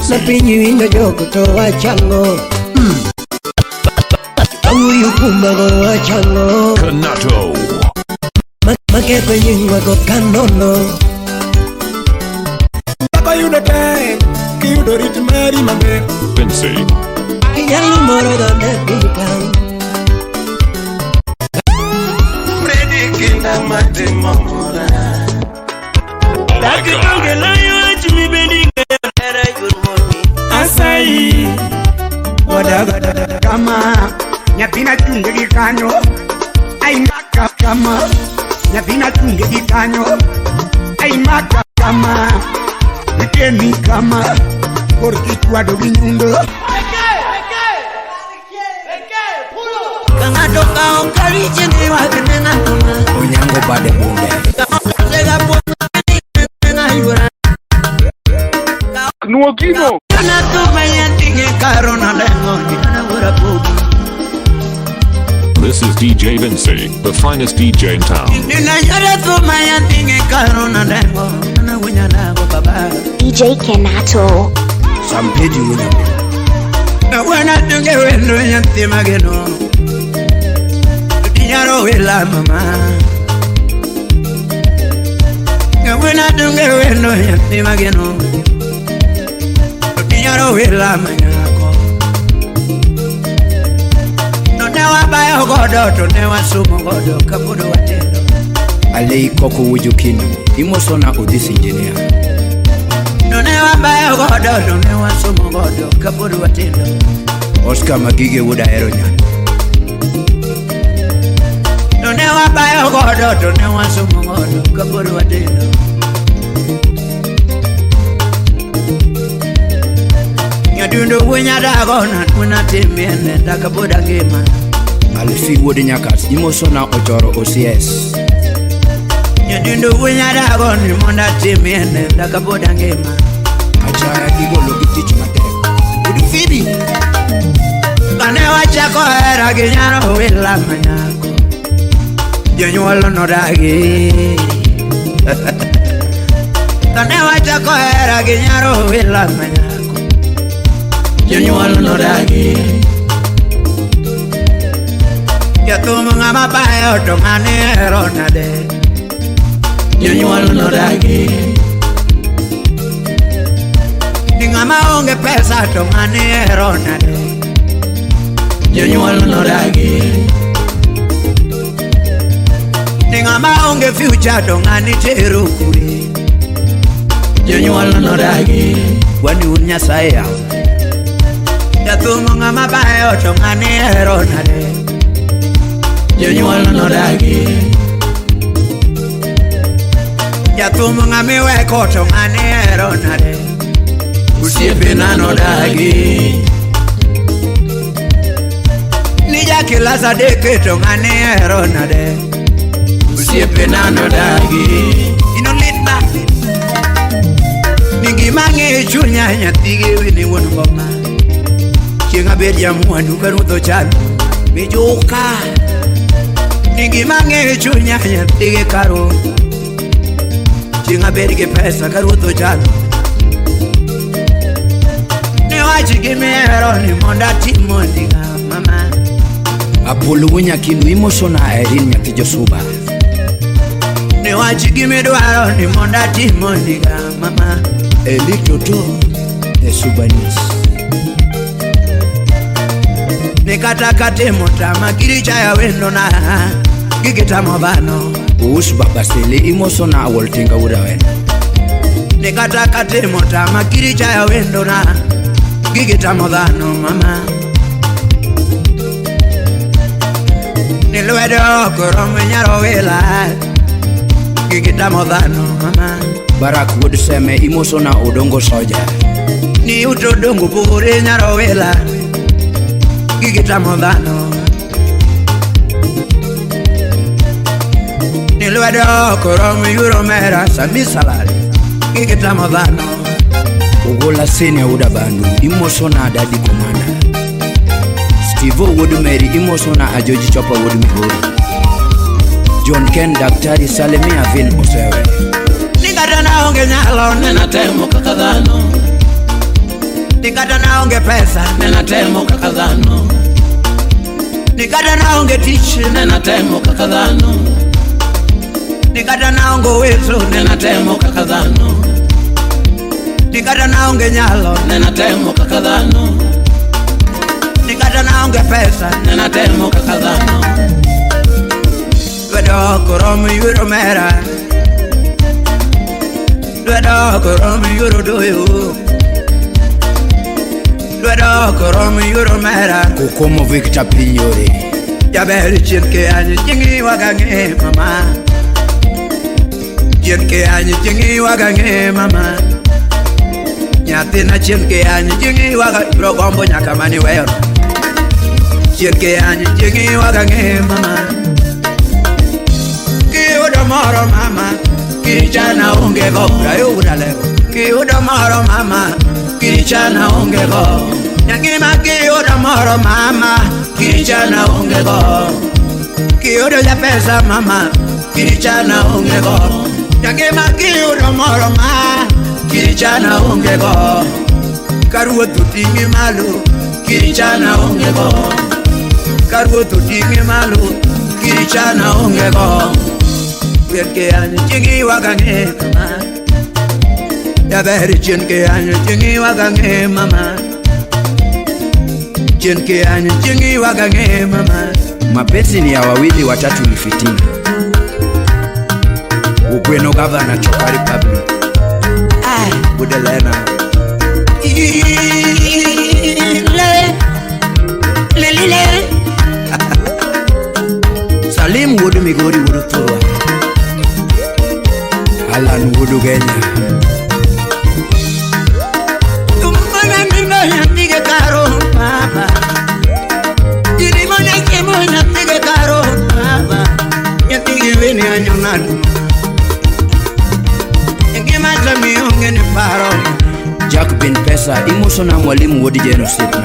Napinyi winyo joko to wachango Uyu kumbago wachango Kanato Makepe yingwa go kanono Bako yudote Kiyudo ritmeri mabe Vinci Kiyalu moro donde pikan Predi kinda mate mamora Daki kange layo achimi bendinge Era yurmoni Asai Wadaga kama Nyatina tunge di kanyo Ay maka kama Nyatina tunge di kanyo Ay maka kama Nikeni kama Porque tuado vinyundo Kanato kao kariche ni wakenena Onyango bade bunde Sega pona na yura Nuogino Kanato mayantinge karona lengo na wura pugi This is DJ Vinci, the finest DJ in town. Nina yara to mayantinge karona lengo na winya na baba DJ Kanato. Sampeji unyambe Na wana tunge wendo yanti mageno Tinyaro wila mama Na wana tunge wendo yanti mageno Tinyaro wila manyako No newa bayo godo to newa sumo godo kapudo watendo Alei koko wujukino Imosona odisi engineer No newa bayo godo to newa sumo godo kapudo watendo Oscar Magige wuda eronya No newa bayo godo to newa sumo godo kapudo watendo Nyadundo winya dagona Muna timiene takapuda gima Alfi wudi nyakas Imosona ochoro OCS Nyadundo winya dagona Muna timiene takapuda gima Achaya igolo gitich matek Udu fidi Kane wachako era ginyaro wila manyako Jonyuolo no dagi Kane wachako era ginyaro wila manyako Jonyuolo no dagi Yatumu ngama bayo to ngane ero nade Jonyuolo no dagi Ngama onge pesa to ngane ero nade Jonyuolo no dagi Ngama onge future to ngani tero kure Jonyuolo no dagi Wani unya saya Yatumu ngama bayo to ngani ero nade Jonyuolo no dagi Yatumu ngami weko to ngani ero nade Usiepena no dagi Nija kila sadeke to ngani ero nade Usiepena no dagi Ino litba Ningi mange chunya nyatige wini wonu ngoma Chinga bedia mwandu karuto chanu Mejoka Ningi mange chunya nyatige karo Chinga bedige pesa karuto chanu Chigimero ni monda timondiga mama Apolo wunya kinu Imosona erin nyaki Josuba Ni wachigimedwaro ni monda timondiga mama Elitoto the Subanese Nikataka temota makiricha ya wendo na Gigita mobano Uus babasele Imosona awoltenga wuda wendo Nikataka temota makiricha ya wendo na Gigita modano mama Nilwedo korome nyaro wila Gigita modano mama Barak would seme Imosona odongo soja Ni utodongo pure nyaro wila Gigita modano Nilwedo korome yuromera Sami salari Gigita modano Ugola sene wuda bandu Imosona dadi komanda Steve would marry Imosona ajoji chopa would mihuri John Ken daktari Salemia Vin Osewe Nikatana onge nyalo nena temo kakadano nikata naonge pesa nenatemo kaka dhano, nikata naonge tich nenatemo kaka dhano, nikata naonge uwezo nenatemo kaka dhano, nikata naonge nyalo nenatemo kaka dhano, nikata naonge pesa nenatemo kaka dhano. Dwedo koromo yuro mera, dwedo koromo yuro doyo, dwedo koromo yuro mera. Kukomo Victor Pinyore Jaberi chirke anyi jingi wagange mama, chirke anyi jingi wagange mama, nyatina chirke anyi jingi wagange rogombo nyakamani weyo, chirke anyi jingi wagange mama. Kiudo moro mama, kichana ungego rayo udalego. Kiudo moro mama, kichana ungego. Nyangima kiudo moro mama, kichana ungego. Kiudo ya pesa mama, kichana ungego. Nyangima kiudo moro mama, kichana ungego. Karuo tutingi malu, kichana ungego. Karuo tutingi malu, kichana ungego. Wirke anyi jingi wagange mama, Jaberi chinke anyi jingi wagange mama, chinke anyi jingi wagange mama. Mapenzi ni ya wawili watatu ni fitina. Ugweno Gavana Choka Republic Budelena Salim Wudu Migori Wudu Turwa Alan Wudu Genya Tumana nino yantige karo baba, Jiri mone kemo yantige karo baba, Yantige veni anyonadu Ngema zami onge ni paro. Jack bin Pesa imoso na mwalimu Wodi Jeno Sipna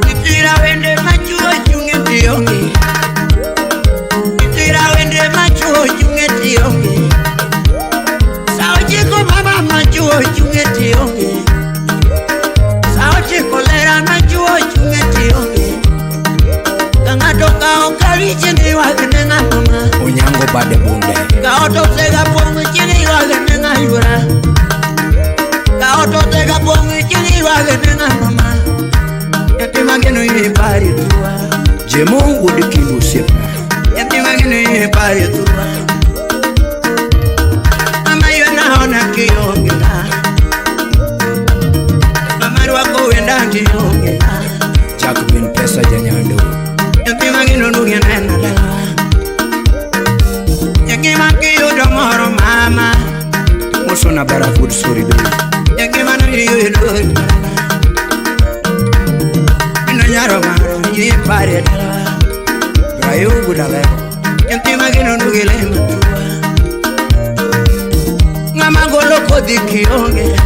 Nitira wende machuo chunge tiongi, Nitira wende machuo chunge tiongi, Sao chiko mama machuo chunge tiongi, Sao chiko lera machuo chunge tiongi, Kangatoka okari chini wakenenga mama, Onyango Bade Bunde Kaoto sega pongu chini wakenenga yura, Kaoto sega pongu chini wakenenga mama, Yatima geno yipari tuwa, Jemo Wodi Kindu Sipna Yatima geno yipari tuwa, Mama yona hona kiyongela, Mama rwako wenda kiyongela, Jack bin Pesa Janyando Yatima geno nduge nena dala, Yatima kiyodo moro mama, Moso na Barafood Suribe Yatima no yiyodo Ino nyaro maro yipari dala, Brayo Budalego Yatima geno nduge lema tuwa, Ngama golo kodi kiyonge,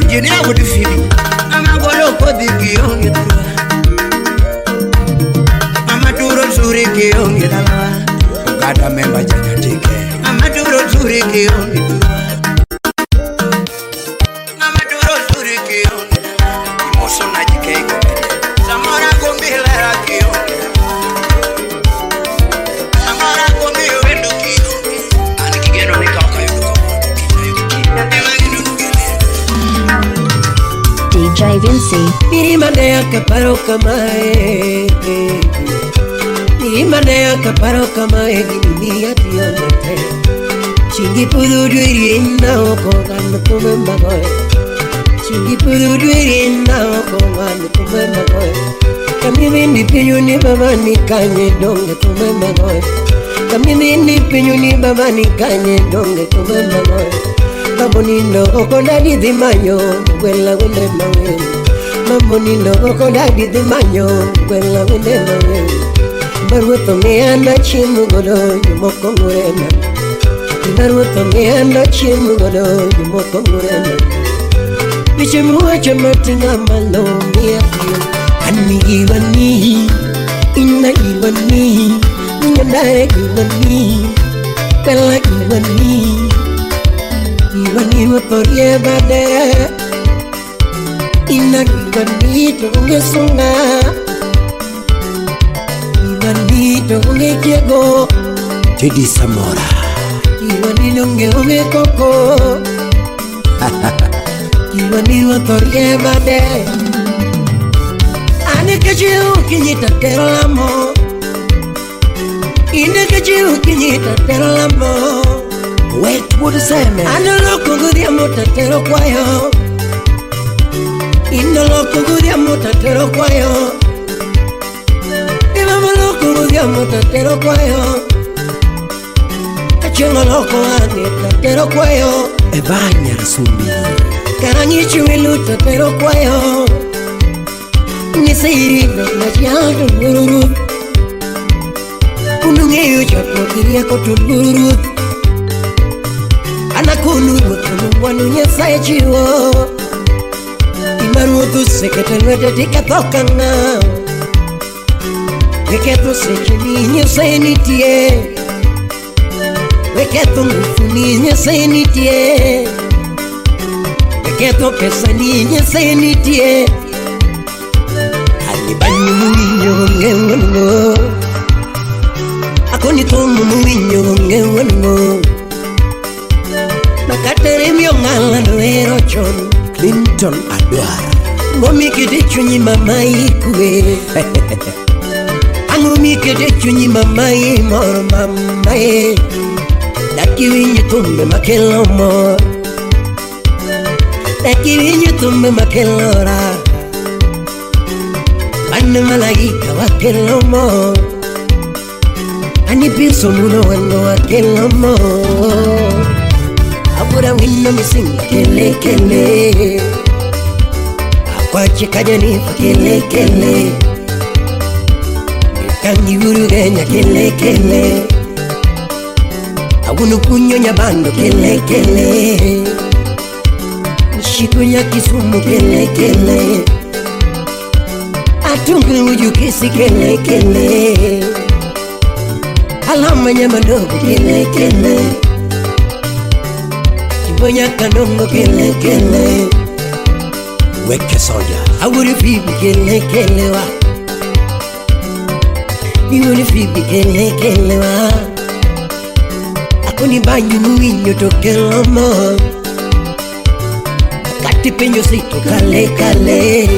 Jini ya wudi fili, Ngama golo kodi kiyonge tuwa, Ngama duro suri kiyonge dala, Gada memba Janyatike Ngama duro suri kiyonge tuwa, Ngama duro suri kiyonge dala, Moso na Jikeiko Samora gombi lera kiyonge dala, Samora gombi wendu kiyonge, Ani kigeno nikauka yuduka Yatima geno nduge lema. DJ Vinci. Mirimane akaparo kamae, Mirimane akaparo kamae, Gini atiyonete. Chingi pudu duirinda oko gano kumemba goe, Chingi pudu duirinda oko gano kumemba goe. Kamimi ni pinyu ni baba ni kanye donge kumemba goe, Kamimi ni pinyu ni baba ni kanye donge kumemba goe. Mamonindo oko dadi di manyo, Gwela wende mawe. Mamonindo oko dadi di manyo, Gwela wende mawe. Baruto me anda chimu godo, Yumoko murena. Baruto me anda chimu godo, Yumoko murena. Bichimu wacha matinga malo mia kiyo. Ani iwani, Inna iwani, Nyandare iwani, Kala iwani. Iwani waporie bade, Inagibanito ungesunga, Ibanito ungekego, Teddy Samora. Ibanito ungekoko, Ibanito torie bade. Ane kajiu kinyita terlamo, Ine kajiu kinyita terlamo. Wait, what is that, man? Ane loko gudia mutatero kwayo, Ine loko gudia mutatero kwayo, Imama loko gudia mutatero kwayo, Kachengo loko ane tatero kwayo, Evanya Rasumi. Karangi chuilu tatero kwayo, Nisiri na chiato gururu, Unungeyo chapo kiria kotuluru, Anakunu watu wanu nyesaye chiwo, Imarutu seketelwete tikatoka nga, Weketo secheni nyesaye nitie, Weketo ngufuni nyesaye nitie, Weketo pesa ni nyesaye nitie, Hanibanyu mwinyo ngewango, Akoni tomu mwinyo ngewango, Makatere ngala noero chon, Clinton Adwara. Ngomi kede chunyi mama ikwe, Angomi kede chunyi mama imor mama e, Daki winyi tumbe makelo mor, Daki winyi tumbe makelo ra, Bane malaika wakelo mor, Ani piso muno wendo wakelo mor, Abura winno misinga kele kele, Akwache kajani fa kele kele, Kangi uru genya kele kele, Awunu kunyo nyabando kele kele, Nishiku ya Kisumu kele kele, Atungu uju kisi kele kele, Alama nyamandogo kele kele, Kibonya kanongo kele kele, Weke Soja. Awuri fibi kele kele wa, Iwuri fibi kele kele wa, Akoni banyu mwinyo tokelo mo, Kati penyo sito kale kale,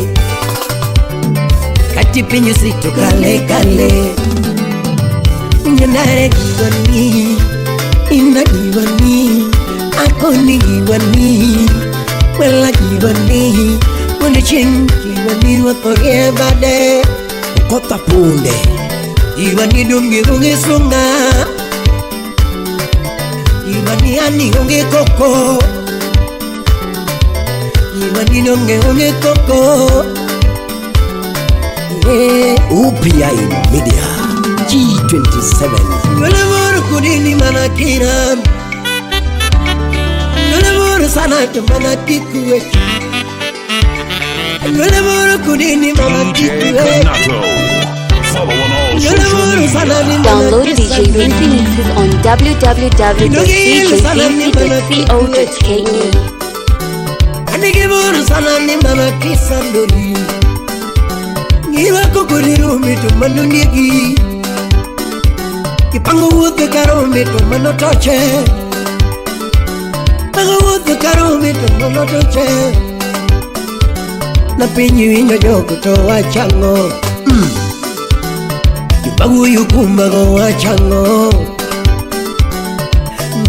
Kati penyo sito kale kale, Nyanare giwani, Ina giwani, Akoni giwani, Wela giwani, Wende ching giwani wakorie bade, Kota Punde. Giwani dungi unge sunga, Giwani ani unge koko, Giwani dungi unge koko, UPI Media. G27. Wele moro kudini manakiram, Wele moro sanatu manakikuwe, Wele moro kudini DJ manakikuwe, Kanato. Follow on all Wele social moro media. sanani Download DJ Vinci mixes on www.djvinci.co.ke. Anige moro sanani manakisandoli, Ngiwa kukuriru mitu manunigi, Kipango wote karo mitu manotoche, Pango wote karo mitu manotoche, Na pinyu inyo joko to wachango, Kipango yukumba go wachango,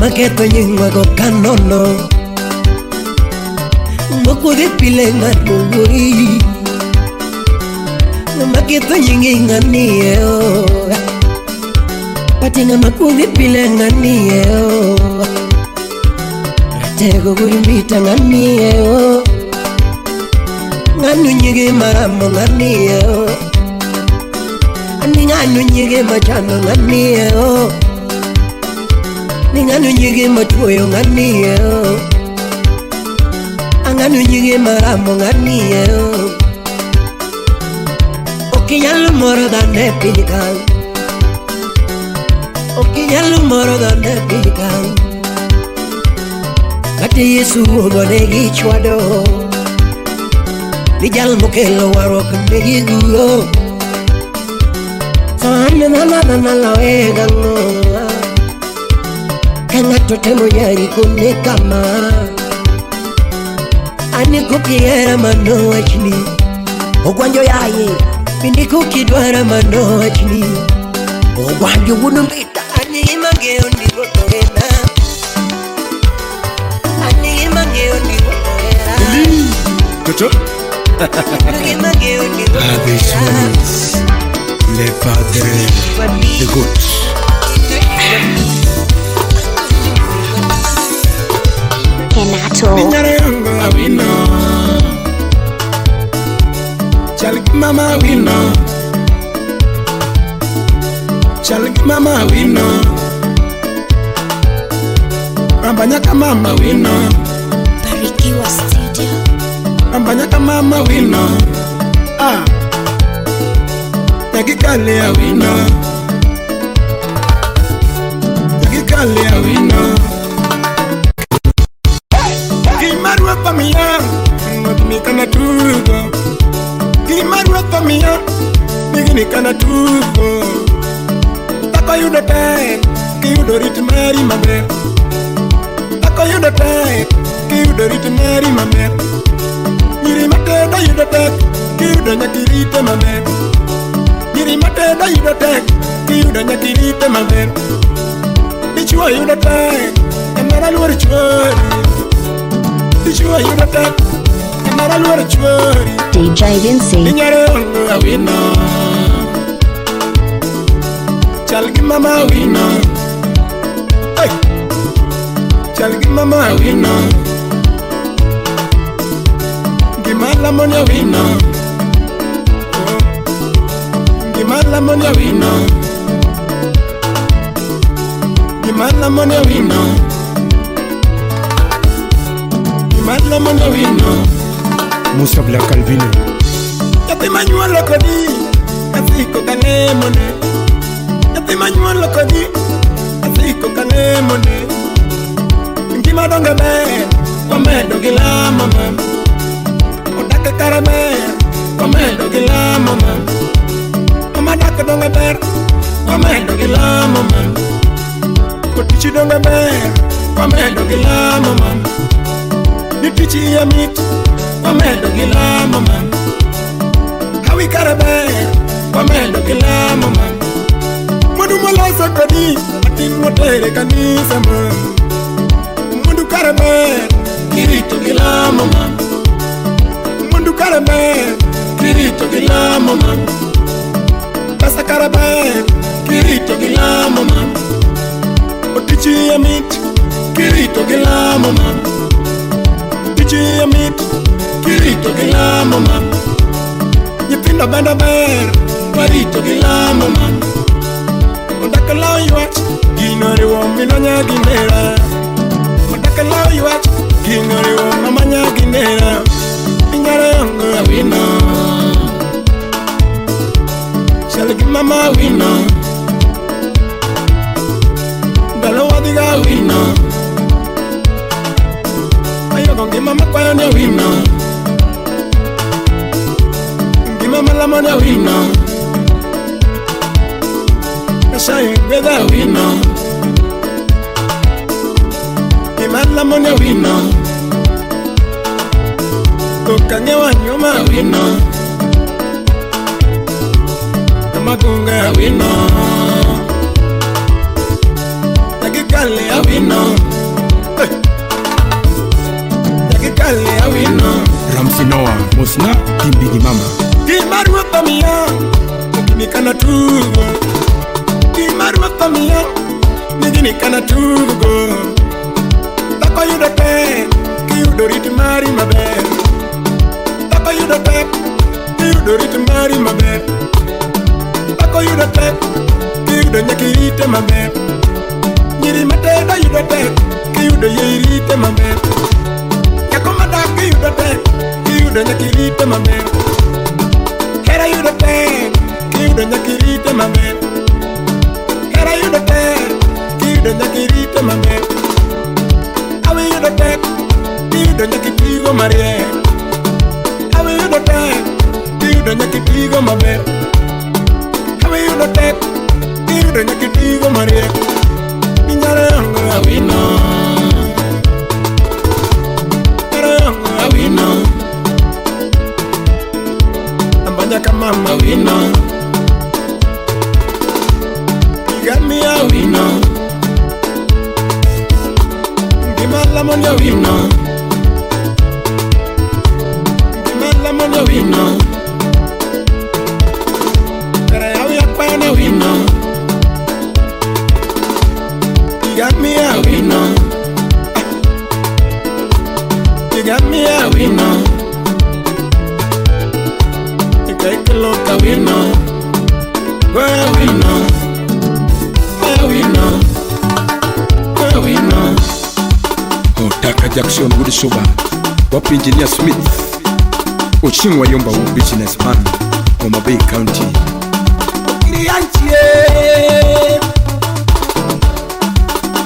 Maketo nyingwa go kanono, Moko de pile ngatuguri, Maketo nyingi ngani eo, Patinga makuvi pile ngani eo, Ratego gulimbita ngani eo, Nganu nyige maramo ngani eo, Ani nganu nyige machano ngani eo, Ni nganu nyige matuyo ngani eo, Anganu nyige maramo ngani eo, Okinyalo moro dane pinikang, Okinyalo moro dane pinikang, Kati Yesu ngone gichwado, Vijal mokelo waro kandegi guyo Sane na la wega ngoa Kanga totemo yari kone kama Ani kukiera mano wachini Ogwanjo yaye Pindi kukidwara mano wachini Ogwanjo wunumbita Ani imangeo ni rotorena Ani imangeo ni rotorena Toto Ani imangeo ni rotorena Les padres de gouttes. Kenato. Minyare yango awino Chalik mama awino Chalik mama awino Rambanyaka mama awino Barikiwa Studio. Rambanyaka mama awino Yagikale awino Yagikale awino Kimarwa pamiya Notmi kana tugo Kimarwa pamiya Nigini kana tugo Tako yudo tek Kiyudo rit mari maber Tako yudo tek Kiyudo rit mari maber Nyiri mateda yudo tek Kiyudo nyakirite maber Nyiri mateda yudo tek Kiyudo nyakirite maber Dichua yudo tek Emara luar chuori Dichua yudo tek Emara luar chuori DJ Vinci. Minyare ongo awino Chalgi mama awino Hey Chalgi mama awino Gimala moni awino Gimala moni awino Gimala moni awino Gimala moni awino Musa Black Calvino. Yati manual kodi Asiko kane mone Yati manual kodi Asiko kane mone Ngima donga be Wamedo gila mama Odaka karame Wamedo gila mama Mama daka donga ber Wamedo gila mama Kotichi donga ber Wamedo gila mama Nitichi ya mit Wamedo gila mama Hawi karabe Wamedo gila mama Mundu molasa kodi Atin motere kanisa mama Mundu karabe Kirito gila mama Mundu karabe Kirito gila mama Pasa karabe Kirito gila mama Otichi ya mit Kirito gila mama Otichi ya mit Kirito gila mama Nyipinda banda ber Warito gila mama Ondaka lao yuat Ginori womino nyaginera Ondaka lao yuat Ginori womama nyaginera Minyare yango awino Shalagi mama awino Dalo wadiga awino Ayogo ngimama kwayo ni awino Ngimama lamoni awino Nashayi ngweda awino Ngimama lamoni awino Tokange wanyuma awino Namagunga awino Nagikale awino Nagikale awino Ramsi Noah, Musna, Kimbigi Mama. Kimarwa pamiya Nigini kana tugo Kimarwa pamiya Nigini kana tugo Tako yudo tek Kiyudo rit mari maber Tako yudo tek Kiyudo rit mari maber Tako yudo tek Kiyudo nyakirite maber Nyiri mateda yudo tek Kiyudo yeirite maber Yako madak kiyudo tek Kiyudo nyakirite maber Hera yudo tek Kiyudo nyakirite maber Hera yudo tek Kiyudo nyakirite maber Awi yudo tek Kiyudo nyakitigo marie Awi yudo tek, iyudo nyaka itigo maber. Kawe iyudo tek, iyudo nyaka itigo mariek. Inyalo yango awino, inyalo yango awino. Ambanya kamama awino, igami awino. Lamon ya wino, lamon ya wino, pero ya kwana wino, you got me a wino, you got me a wino, you take a look a wino, go a wino, a wino, a wino. Taka Jackson Woody Soba, Wap Engineer Smith, Ochingwa Yomba businessman, Homa Bay County. Kiriyanchie,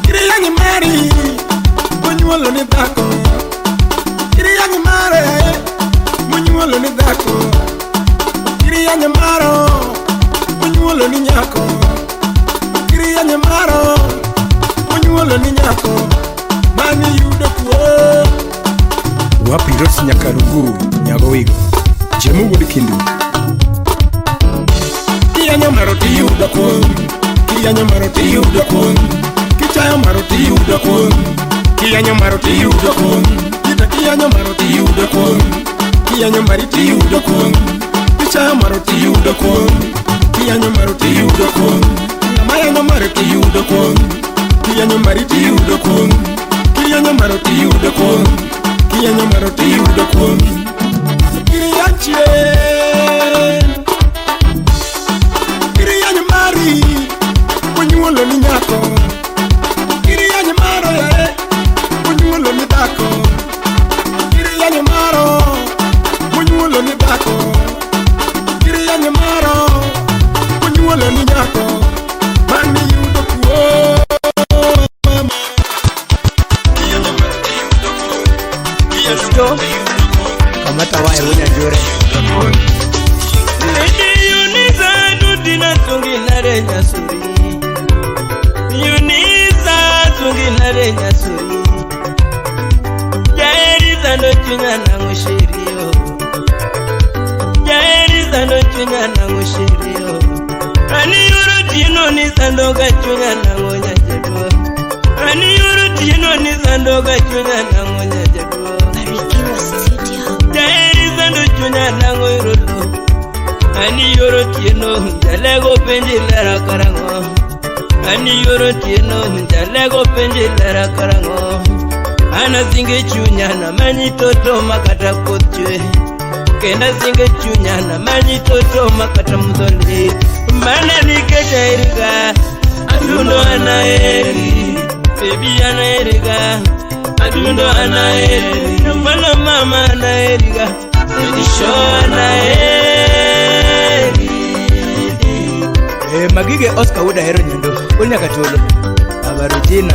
Kiriyangi Mari, Munyuolo ni dako. Kiriyangi Mare, Munyuolo ni dako. Kiriyangi Maro, Munyuolo ni nyako. Kiriyangi Maro, Munyuolo ni nyako. Mani yudo kuo Wapi Rosi Nyakaruguru Nyagowigo Jemu Wood Kindu Kiyanyo Maroti yudo kuo Kiyanyo Maroti yudo kuo Kichayo Maroti yudo kuo Kiyanyo Maroti yudo kuo Kita Kiyanyo Maroti yudo kuo Kiyanyo Mariti yudo kuo Kichayo Maroti yudo kuo Kiyanyo Maroti yudo kuo Namayanyo Maroti yudo kuo Kiyanyo Mariti yudo kuo Kiyanyo Maroti yudo kuo Kiyanyo Maroti yudo kuo Kiriyanchie Kiriyanyo Mari Munyuolo ni nyako Kiriyanyo Maro ya Munyuolo ni dako Kiriyanyo Maro Munyuolo ni dako Kiriyanyo Maro Munyuolo ni nyako Mani yudo kuo Kamata wae wuna jure Lady Uniza dudina tungi nare nyasuri Uniza tungi nare nyasuri Jaeri zano chunya na ngushirio Jaeri zano chunya na ngushirio Ani yuru tino ni sandoga chunya na ngonya jedwa Ani yuru tino ni sandoga chunya na ngonya jedwa Chunya nango irodo Ani yoro tieno Jalego penji lera karango Ani yoro tieno Jalego penji lera karango Ana zinge chunya na manyi toto makata kotchwe Kenda zinge chunya na manyi toto makata mudholi Mana nikecha erika Adundo anaeri Baby anaerika Adundo anaeri Namala mama anaerika Magige Oscar Wuda hero nyendo Unya katolo Abarujina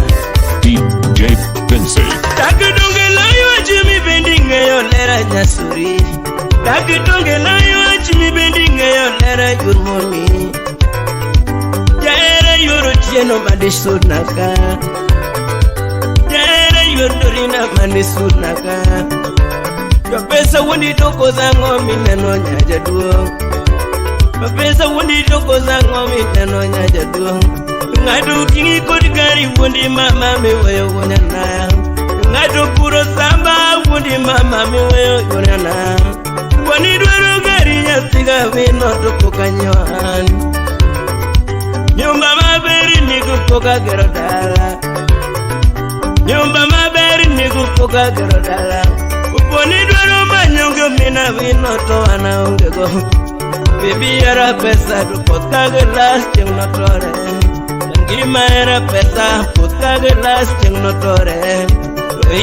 DJ Vinci Takidunge layo Jimmy bendinge yo lera nyasuri Takidunge layo Jimmy bendinge yo lera yurmoni Jaere yuru tieno madisudnaka Jaere yurdurina mandisudnaka Pesa wundi toko zango mineno nyaja duong Pesa wundi toko zango mineno nyaja duong Ngadu kingi kodi gari wundi mama miweyo wonyana Ngadu puro samba wundi mama miweyo wonyana Wani dwero gari nyasiga wino toko kanyoan Nyumba maberi niku poka gerodala Nyumba maberi niku poka gerodala Uponi dwaro manyonge mina vino to wana ungego Bibi era pesa tu potkage las cheng notore Ngima era pesa potkage las cheng notore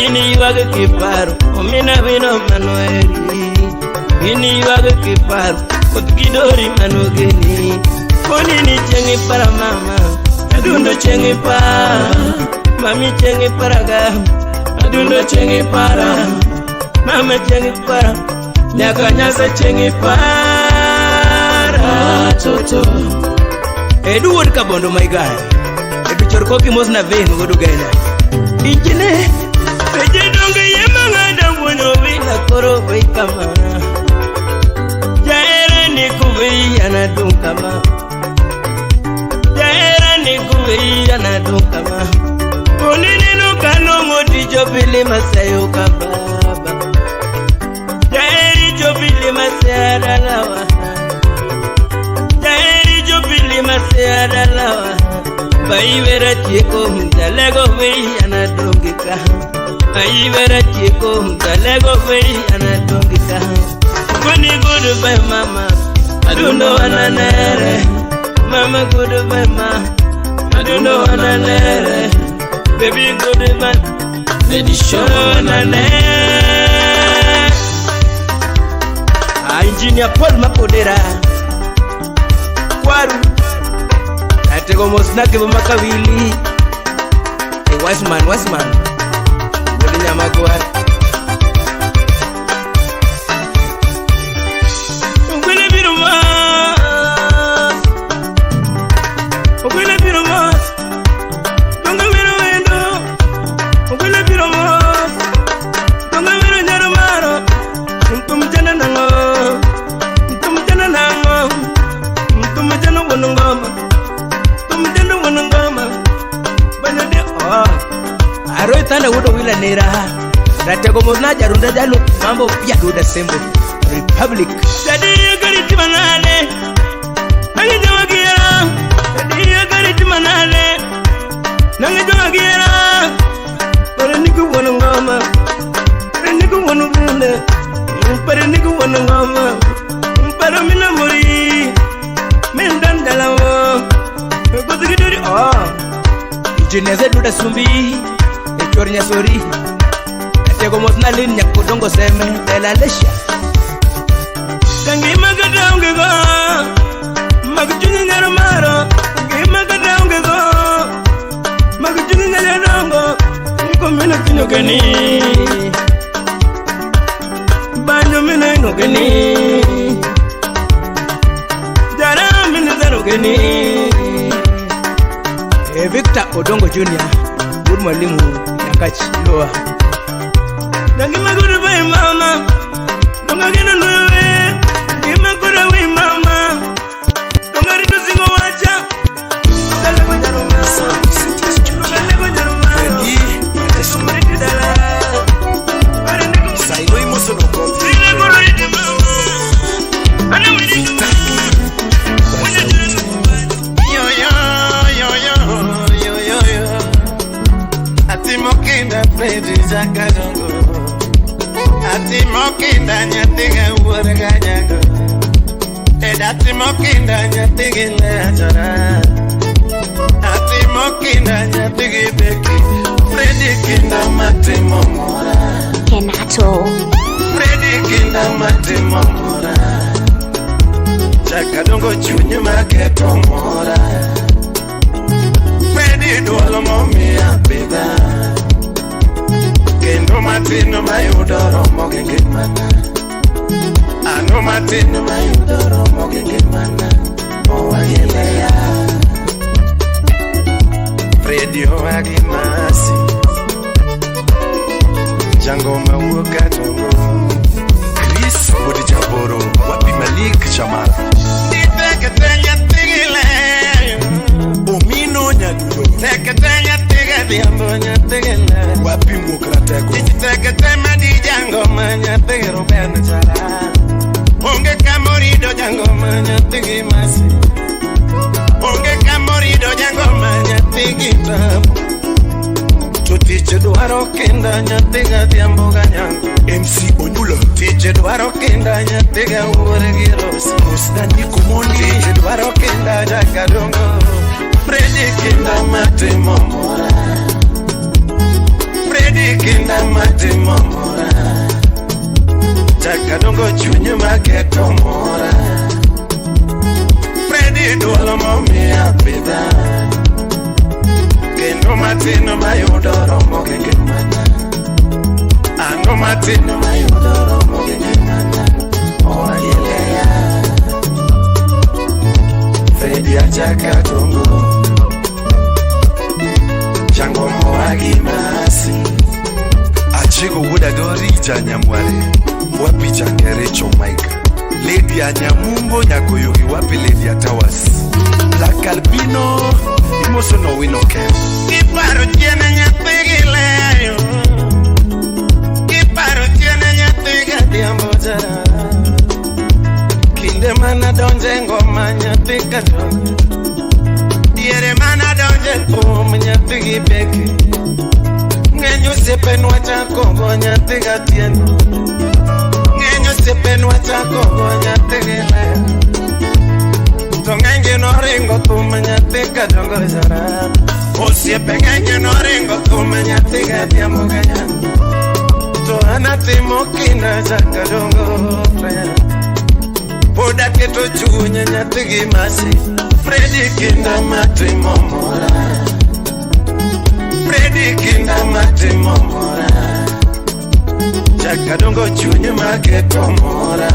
Ini yuage kiparu Omina vino manueri Ini yuage kiparu Potkidori manugeni Koni ni chengi para mama Adundo chengi para Mami chengi para ga Adundo chengi para Mama chengi para nyaka nyasa chengi para toto Edward Kabondo my guy Edu chorkoki mos na vein godu genya Injine Peje donge yemanga da mwono vina koro vei kama Jaera ni kuvei anadukama Jaera ni kuvei anadukama Kunini nuka nungo dijo bili masayo kababa Jaeri jo bili masaya dalawa Jaeri jo bili masaya dalawa Baivera chieko mtalego vei anadungika Baivera chieko mtalego vei anadungika Kuni goodbye mama I don't know ananere Mama goodbye ma I don't know ananere Baby goodbye Lady show ananere Engineer Paul Makodera Kwaru Atego mosnake makawili wise man Wodi nyama kwar Ungwele biruma Donga mero wendo Ungwele biruma Donga mero nyarumaro Ntumjana nango Ntumjana wonongoma Banade Aroi tanda wudo wila nera Ratego mozna jarunda jalo Mambo pia duda sembo Republic Sadi yagari timanale Nange jawa gira Sadi yagari timanale Nange jawa gira Pare niku wonongoma Pare niku wonongoma Pare niku wonongoma Pare mina muri Mendan dalawo Kuzigiduri Jineze duda sumbi Echornya sori Atego mosna lin nyakudongo seme Dela lesha Kangi magada ungego Magujuni nyarumaro Kangi magada ungego Magujuni nyarumaro Niko mina kinogeni Banyo mina inogeni Jara mina zarogeni Victor Odongo Jr. Good mwalimu Nyakachi Loa Dangi maguru bai mama Donga gena nuwe Gima kura wi mama Donga rito singo wacha Dale kwa jaruma Dale kwa jaruma Donga rito dala Saigo imoso no kofi Sile kura rito mama Ana wini Atimokinda Freddy Zakadongo Atimokinda nyatiga uwarga nyago Atimokinda nyatiga lejara Atimokinda nyatiga beki Freddy kinda matimo mora Kenato Freddy kinda matimo mora Zakadongo chunye maketo mora Freddy dualo momi apida Kendo matino mayudoro moge ngimana Ano matino mayudoro moge ngimana Owagilea Freddy owagimasi Jango mawuka tongo Chris Wodi Jaboro Wapi Malik Jamal Niteketenya tigile Omino Nyadudo Teketenya tigadiambo nyatigile Wapi Mokratego Teketema di jango manyatigiro bene chara Onge kamorido jango manyatigimasi Onge kamorido jango manyatigitabu Tiche duaro kenda nyatiga diambo ganyango MC Onyula Tiche duaro kenda nyatiga uore girosi Osna Niko Mondi Tiche duaro kenda jakadongo Freddy kenda mate momora Freddy kenda mate momora Jakadongo chunye maketo mora Freddy dualo momi apida Kendo matino mayudoro moge ngimana Ano matino mayudoro moge ngimana Jakatongo Jango Moagi Masi Achigo Wuda Dori Janyamware Wapi Jangerecho Maika Lady Anyamumbo Nyakoyogi Wapi Lady Atawas Black Albino Emotional Winoke Kiparo tiene Nyapigileyo Kiparo tiene Nyapiga Diamboja Kinde mana donje ngoma Nyapika donje Diere mana donje Nyapigi beki Ngenyo sepenwa chako Nyapiga tieno Ngenyo sepenwa chako Nyapigileyo Tongengi no ringo Nyapiga dongo zara Osiepe ngengi no ringo Nyapiga diamogaya To anatimo kina Jaka dongo Poda keto chunye Nyapigi masi Freddy kinda mati momora Freddy kinda mati momora Jaka dongo chunye maketo mora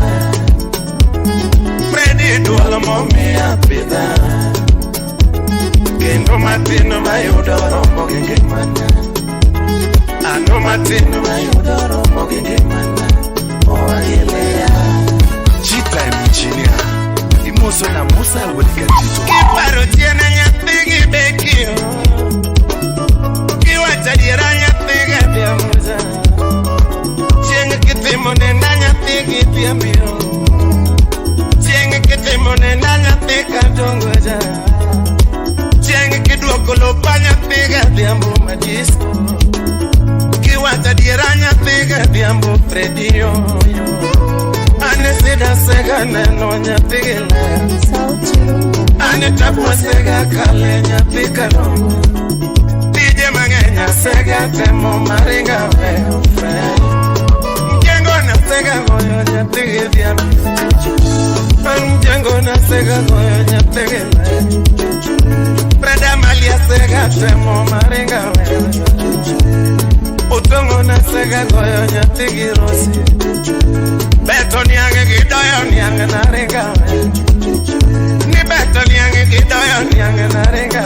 Freddy duala momi apida Kendo matino mayudoro mogenge mana Ano matino mayudoro mogenge mana Oagilea Chita engineer Imoso na Musa Wodikatito Kiparo tiene Nyapigi bekio Kiwacha dira Nyapigi pia muza Chienge kitimo nenda Nyapigi pia mbio Chienge kitimo nenda Nyapika dongoja Chienge kiduoko lopa Nyapigi pia mbu madisco Kiwacha dira Nyapigi pia mbu Fredio Ane sida sega neno Nyapigile Ane tapwa sega kale Nyapika longo DJ mangenya sega temo maringa weo friend Mjengo na sega goyo Nyapigile Mjengo na sega goyo Nyapigile Brada malia sega temo maringa weo Utongo na sega goyo Nyapigirosi Beto niange kidoyo niange naringa Ni beto niange kidoyo niange naringa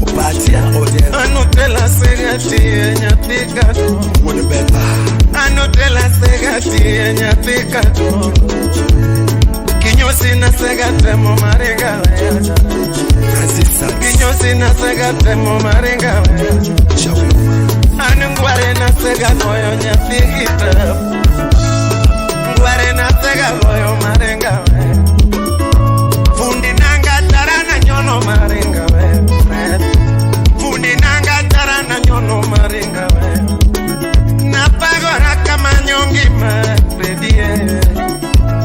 Opatia odel Anutela segati Nyapika do Wone beta Anutela segati Nyapika do Kinyosi na segate mo maringa Kinyosi na segate mo maringa Anungware na segate moyo Nyapikita Ngware na tega goyo marenga we Fundi nanga tarana nyono marenga we Fundi nanga tarana nyono marenga we Napagora kama nyongi makredie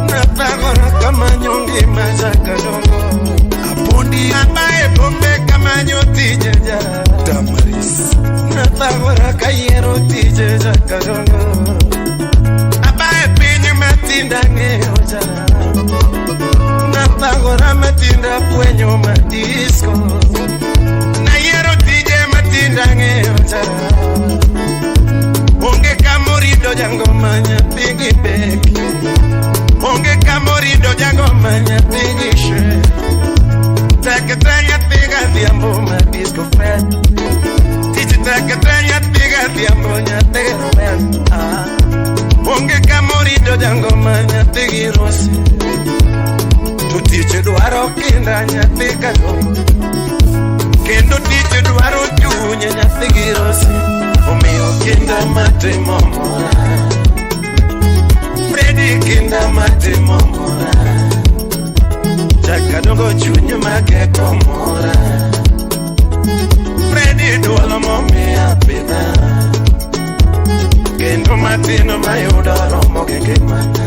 Napagora kama nyongi majaka dongo Apundi abae bombe kama nyoti jeja Tamaris Napagora kayero tije jaka dongo Matinda ngeojara Napagora matinda puenyo madisco Na yero tije matinda ngeojara Onge kamorido jango manya pigi beki Onge kamorido jango manya pigi she Take tranya piga diambo madisco fred Tije take tranya piga diambo nyate fred Onge kamorido jango manya tigi rosi Tutiche duaro kinda nyatika dongo Kendo tiche duaro junye nyatigi rosi Omeo kinda mate momora Freddy kinda mate momora Jaka dongo junye make komora Freddy dualo momi apida Kendo matino mayudoro mogenge mana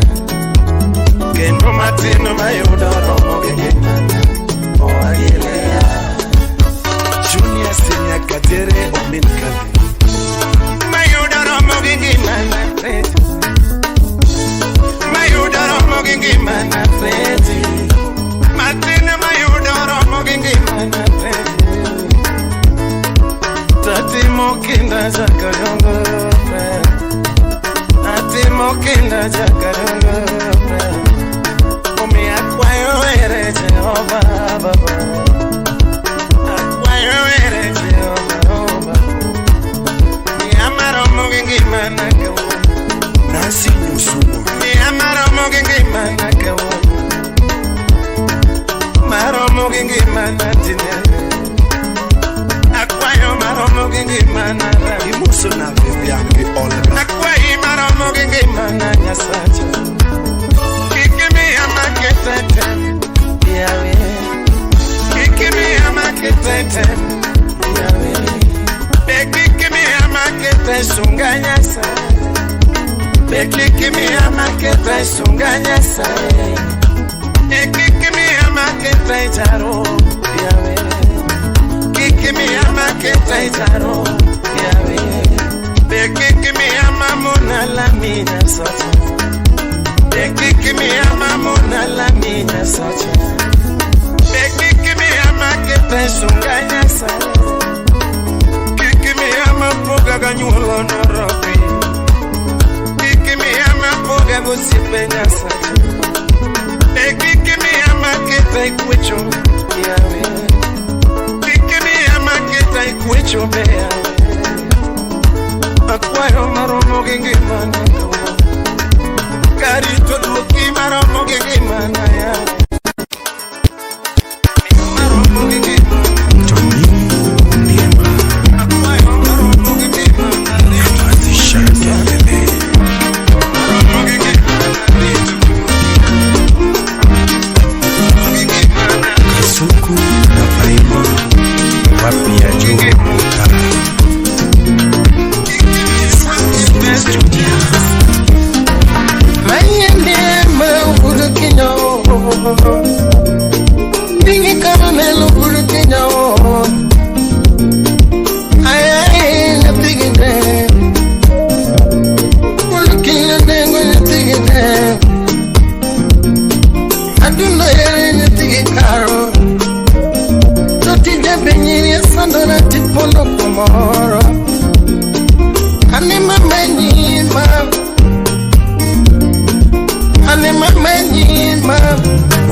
Kendo matino mayudoro mogenge mana Oagilea Junior Senior Katere Ominkadi Mayudoro mogenge mana Fredi Mayudoro mogenge mana Fredi Matino mayudoro mogenge mana Fredi Tati mokinda zaka dongo Fredi Timo kinda tine Akwayo maromo gengi manara Imuso na viviangi olga Akwayo maromo gengi manara Nyasacha Kikimi amaketete Yawe Kikimi amaketete Yawe Kikimi amaketete Sunga Nyasacha Kikimi amaketete Sunga Nyasacha Kikimi amaketete Jaro Yawe Kikimi amaketete Jaro Yawe Kikimi amamona la mina Sacha Kikimi amamona la mina Sacha Kikimi amaketete Sunga Nyasacha Kikimi amapoga ganyulo norobi Kikimi amapoga gosipe Nyasacha Kikimi amaketete kwecho Yawe Kikimi amaketete kwecho bea Akwayo maromo gengi manana Karito duki maromo gengi manaya Maromo gengi Tony Ndiema Akwayo maromo gengi manaya Azisha kelele Maromo gengi manaya Kasuku na Faiba Wapi ya juu Muta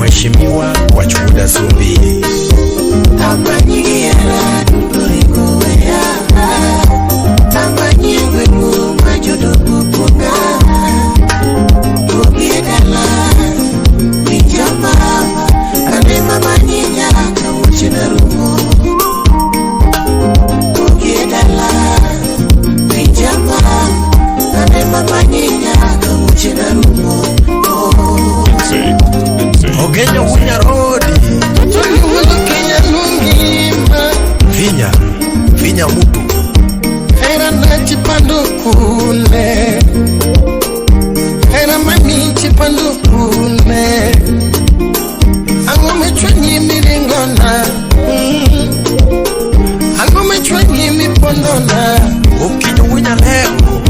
Mheshimiwa wa Chuda Sumbi Ogenya Winya Road Vinya mutu Hera na chipando kule Hera mami chipando kule Angome chwenye miringona Angome chwenye mipondona Okinyo Winya leo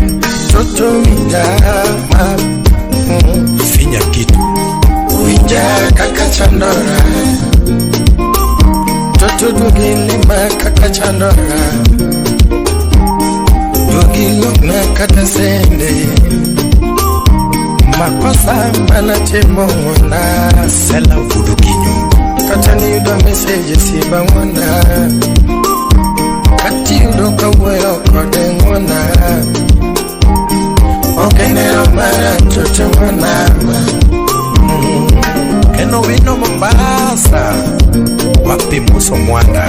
Toto minjama Vinya kitu Winja kakachandora Toto dugilima kakachandora Dugiluna katasende Makosa mana temona Sela vudu kinyo Katani udo message siba wana Kati udo kawelo kode ngona Okenero mara chote wana Keno wino Mombasa Wapi muso mwanda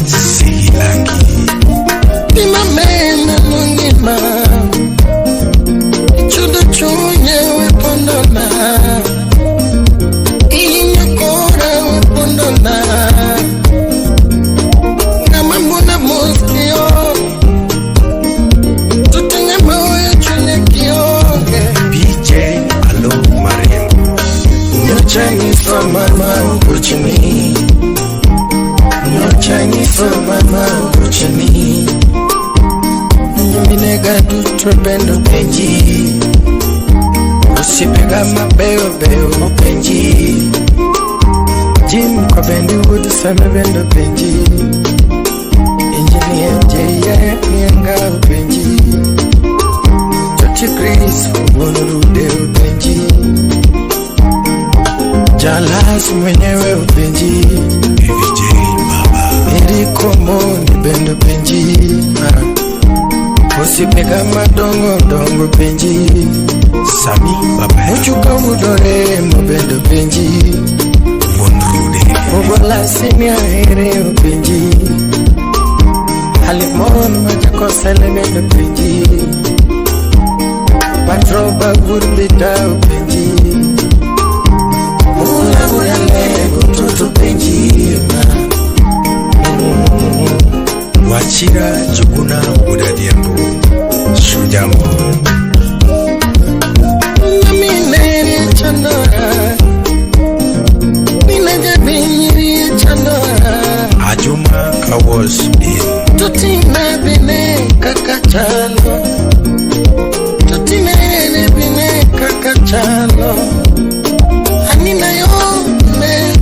Sigilangi Ima mena nungima Chudo chunye wepondona Inya kora wepondona Namambuna muskio Tutenga mawe chunye kioge BJ Alo Mariam No Chinese for mama Uchini No Chinese for mama Uchini Minega du trobendo penji Usipega mabeo beo penji Jim kwa bendi wood sana bendo penji Engineer J.A. Mienga penji Toti Chris Wonurude penji Jalas mwenyewe upenji BJ Baba Eriko Moni bendo penji Usipega madongo dongo penji Sami Baba Uchuka udore mbendo penji Wonurude Ubola la simia ere upenji Halimon majako seleme upenji Patroba gurbita upenji Mula uyale kututu upenji Wachira chukuna udadiambu Shujamo Naminere chandora Ajuma kawas in Tutine bine kakachalo Tutine bine kakachalo Anina yo me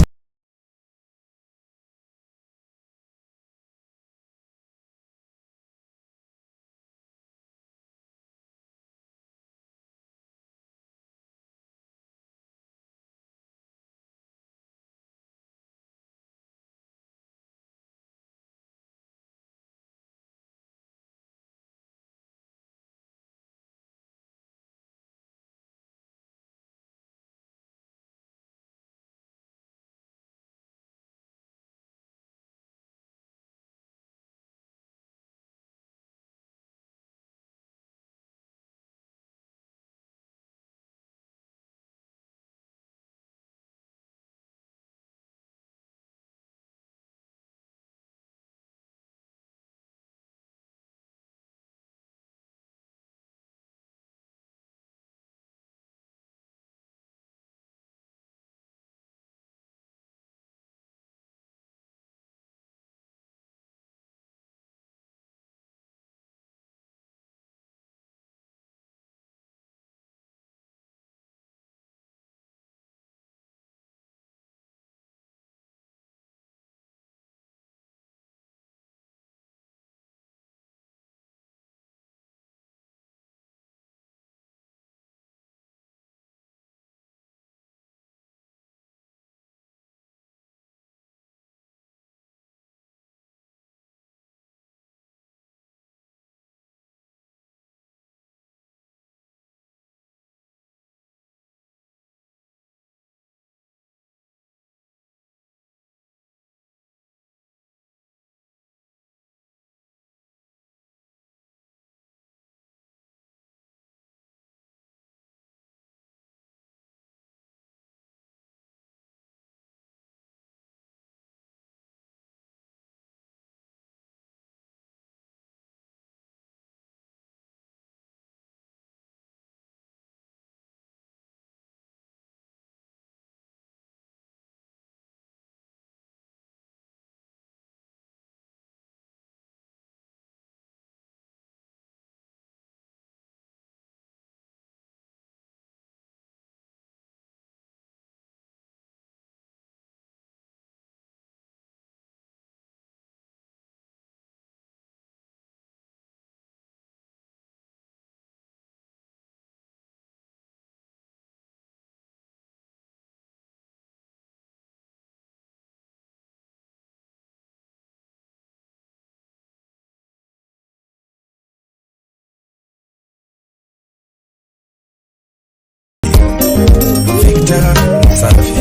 Victor Safi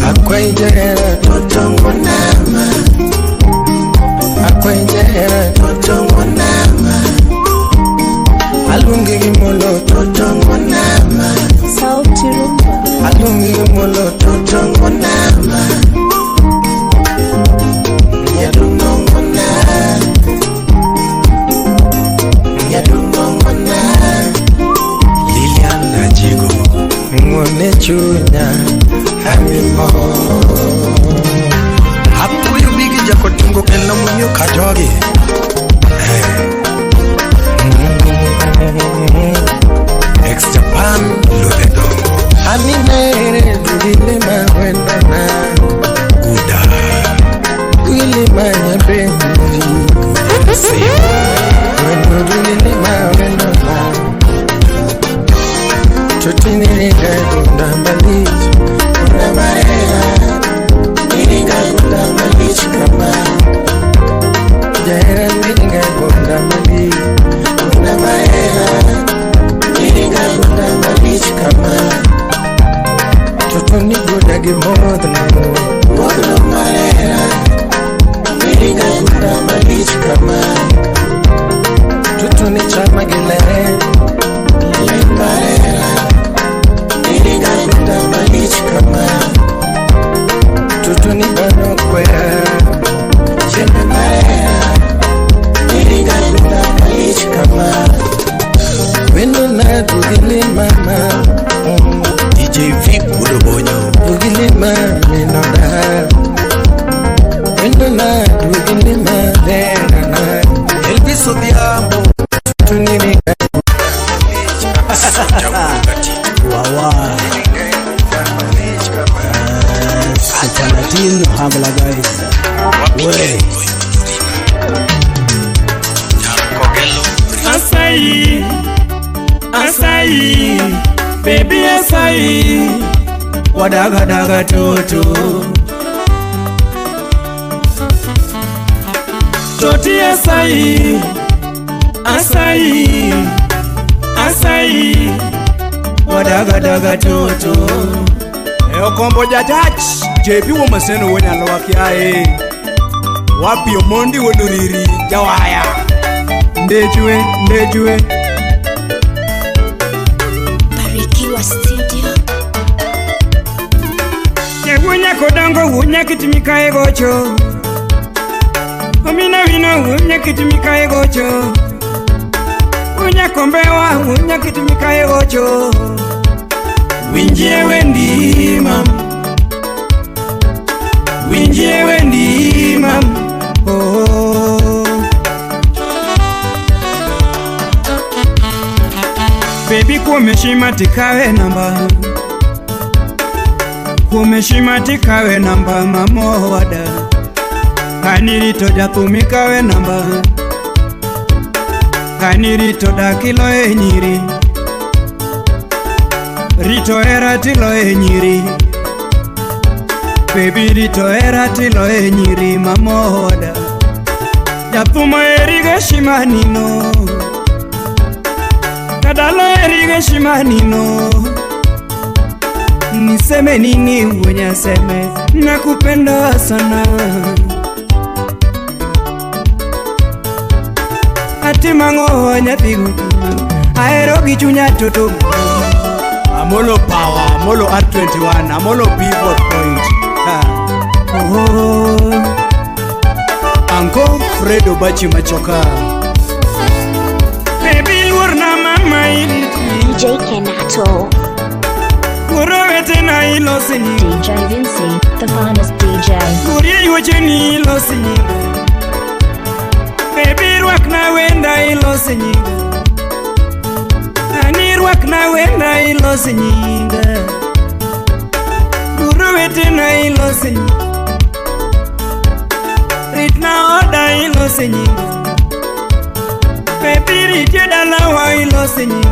Akwaijera Totongo Nama Akwaijera Totongo Nama Alungi Molo Totongo Nama Sauti Rumba Alungi Molo Totongo Nama Yadungongo Nama Yadungongo Nama Liliana Jigo Mwone chunya Hamimo Hapu yu bigi jako tungo kena munyo kajogi Ex-Japan Lodedongo Aminere Dudile mawenda na Guda Dudile manya benji Siwa Wendo dudile mawenda na Chotini gunda malichi Kuna maera Niringa gunda malichi kama Jaira niringa gunda malichi Kuna maera Niringa gunda malichi kama Chotini gunda gimoda Wawa Sefanatin Habla guys Wey Asai Asai Baby Asai Wadaga daga toto Toti Asai Asai Asai Wadaga daga toto Eo kombo jajach Jebi wo maseno wenya lwakiae Wapi omondi wonuriri jawaya Ndejue Barikiwa Studio. Wunya kodango wunya kitimika egocho Omina wino wunya kitimika egocho Wunya kombewa wunya kitimika egocho Winjie wendi mam Winjie wendi mam Oh Baby kumeshima tikawe namba Kumeshima tikawe namba mamo wada Kanirito jatumikawe namba Kanirito dakilo enyiri Rito era tilo enyiri Baby rito era tilo enyiri mamo wada Jatumo erige shimanino Kadalo erige shimanino Niseme nini uwenye seme Nakupenda sana Ati mango wanyathigu Aero gichunya toto Amolo power, Amolo R21, Amolo pivot point Anko Fredo Bachi Machoka Baby urna mama ili DJ Kenato. Kurawete na ilo sinyi DJ Vinci, the finest DJ. Kuria yuwache ni ilo sinyi Baby rwak na wenda ilo sinyi Ani rwak na wenda ilo sinyi Kurawete na ilo sinyi Rit na oda ilo sinyi Baby rit dala wa ilo sinyi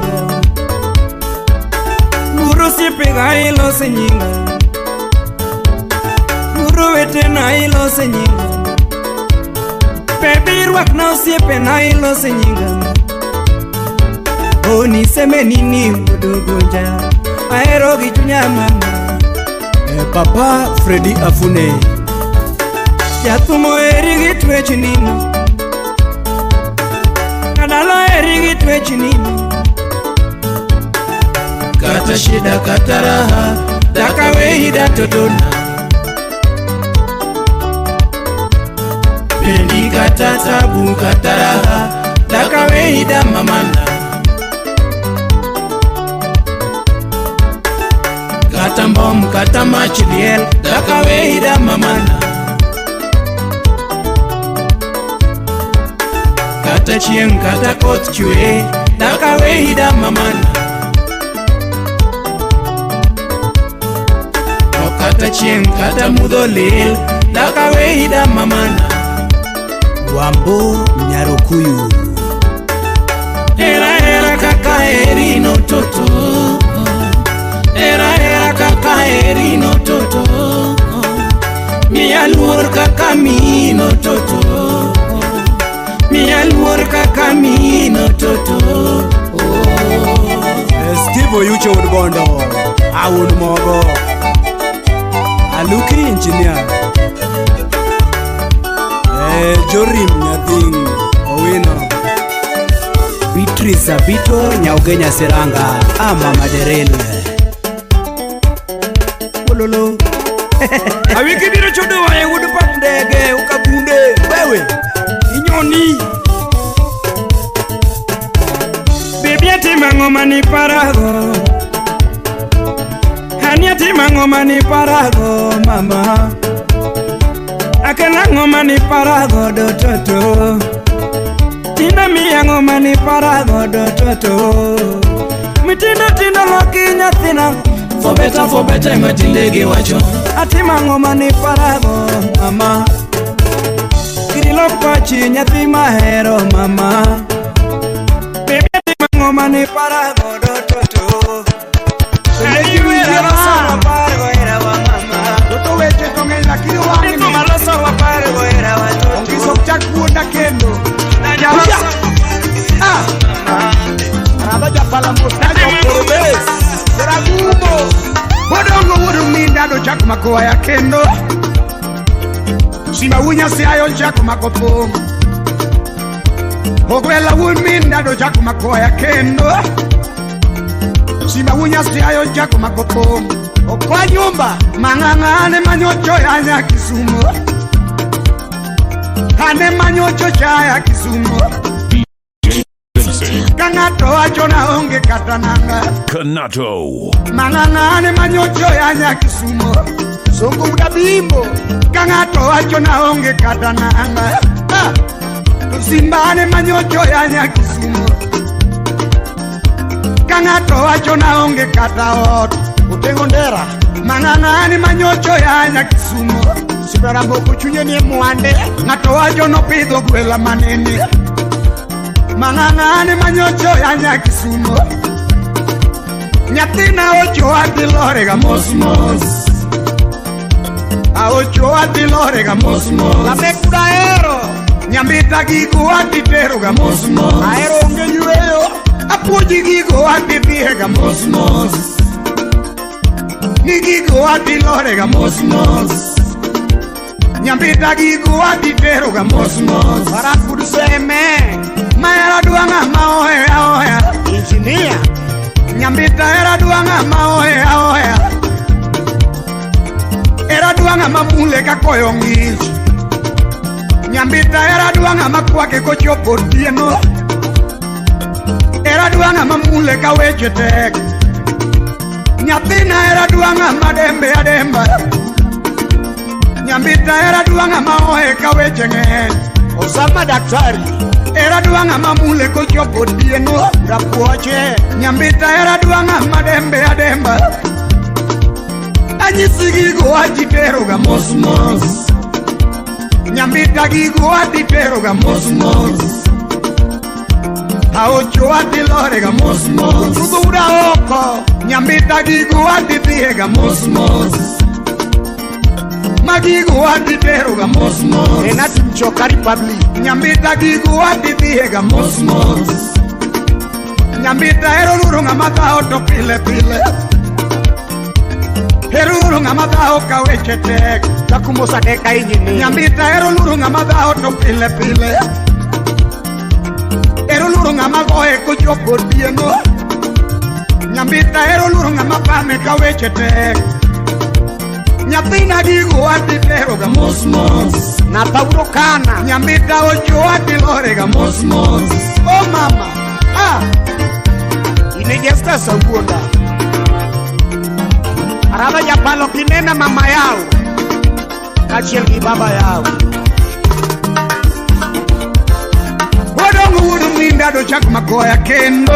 Guru sipega ilo senyinga Guru wete na ilo senyinga Baby rwak na usiepe na ilo senyinga Oni seme nini udogonja Aero gichunya mama Papa Freddy Afune Yatumo erigi tuwechi nino Kadalo erigi tuwechi nino Kata shida kata raha Daka wehida totona Pendi kata tabu kata raha Daka wehida mamana Kata mbom kata machiliel Daka wehida mamana Kata chieng kata koth chwe Daka wehida mamana Kata chieng kata mudho lil Daka wehida mamana Wambo Nyarokuyu Era kaka erino toto Era kaka erino toto Mia luor kaka mino toto Mia luor kaka mino toto Steve Oyucho Udbondo Awun Mogo Alukri engineer Jorim Nyathing Owino Beatrice Abito Nyaugenya Seranga Mama Derele Ololo Awiki biro chodo wa yudu Ndege ukabunde wewe Inyoni Baby atima ngoma ni parago Hani atima ngoma ni parago mama Akela ngoma ni parago do toto Tina miya ngoma ni parago do toto Mitindo tindo loki nyathina For better matindegi wacho Atima ngoma ni parago mama Kirilo pachi nyathi mahero mama Baby atima ngoma ni parago do toto Ayiwera loso wapargo era wa mama Toto weche tonge la kiro wangi Niko maloso wapargo era wa toto Ongiso chakuona kendo Nanya loso Arabaja pala motajo korbes Ragumo Bodongo wuru mindado chako makoa ya kendo Shima unya siayo chako makopo Ogwela wun mindado chako makoa ya kendo Shima unya siayo chako makopo Okwa nyumba Mangangane manyocho ya nya Kisumu Kane manyocho chaya Kisumu Kangato achona onge katananga Kanato. Mangangane manyocho ya nya Kisumu Songo udabimbo Kangato achona onge katananga Tusimbane manyocho ya nya Kisumu Kangato achona onge kataot Utengo ndera Mangangane manyocho ya nya Kisumu Sibarambo kuchunye ni mwande Ngato achono pido gwela manene Mangangane manyocho ya nya Kisumu Nyatina ocho adilorega mosmos Ocho adilorega mosmos La mekura ero Nyambita gigo aditeroga mosmos Aero onge nyueyo Apuji gigo aditiega mosmos Ni gigo adilorega mosmos Nyambita gigo aditeroga mosmos Para kuduseme Maera duanga maohea oya Engineer Nyambita era duanga maohea oya Era duanga mamule kakoyo ngich Nyambita era duanga makwake kochopo tieno Era duanga mamule kaweche tek Nyathina era duanga madembe ademba Nyambita era duanga maohe kaweche ng'eny Osama daktari Era duanga mamule kochopo tieno Rapuoche Nyambita era duanga madembe ademba Anyisi gigo ajiteroga mosmos Nyambita gigo aditeroga mosmos Aocho adilorega mosmos Tudura oko Nyambita gigo aditiega mosmos Magigo aditeroga mosmos Enati mchoka republic Nyambita gigo aditiega mosmos Nyambita ero lurunga mata oto pile pile Ero lurunga mata oka weche tek Takumosa deka injini Nyambita ero lurunga mata oto pile pile Ero lurunga magoe kuchopo tieno Nyambita ero lurunga mapame ka weche tek Nyathina gigo aditeroga mosmos Na Paulo Kana Nyambita ocho adilorega mosmos Oh mama Inegesta saugonda Araba japalo kinena mama yao Kachiel gi baba yao Wadongo wudu minda do chako makoya kendo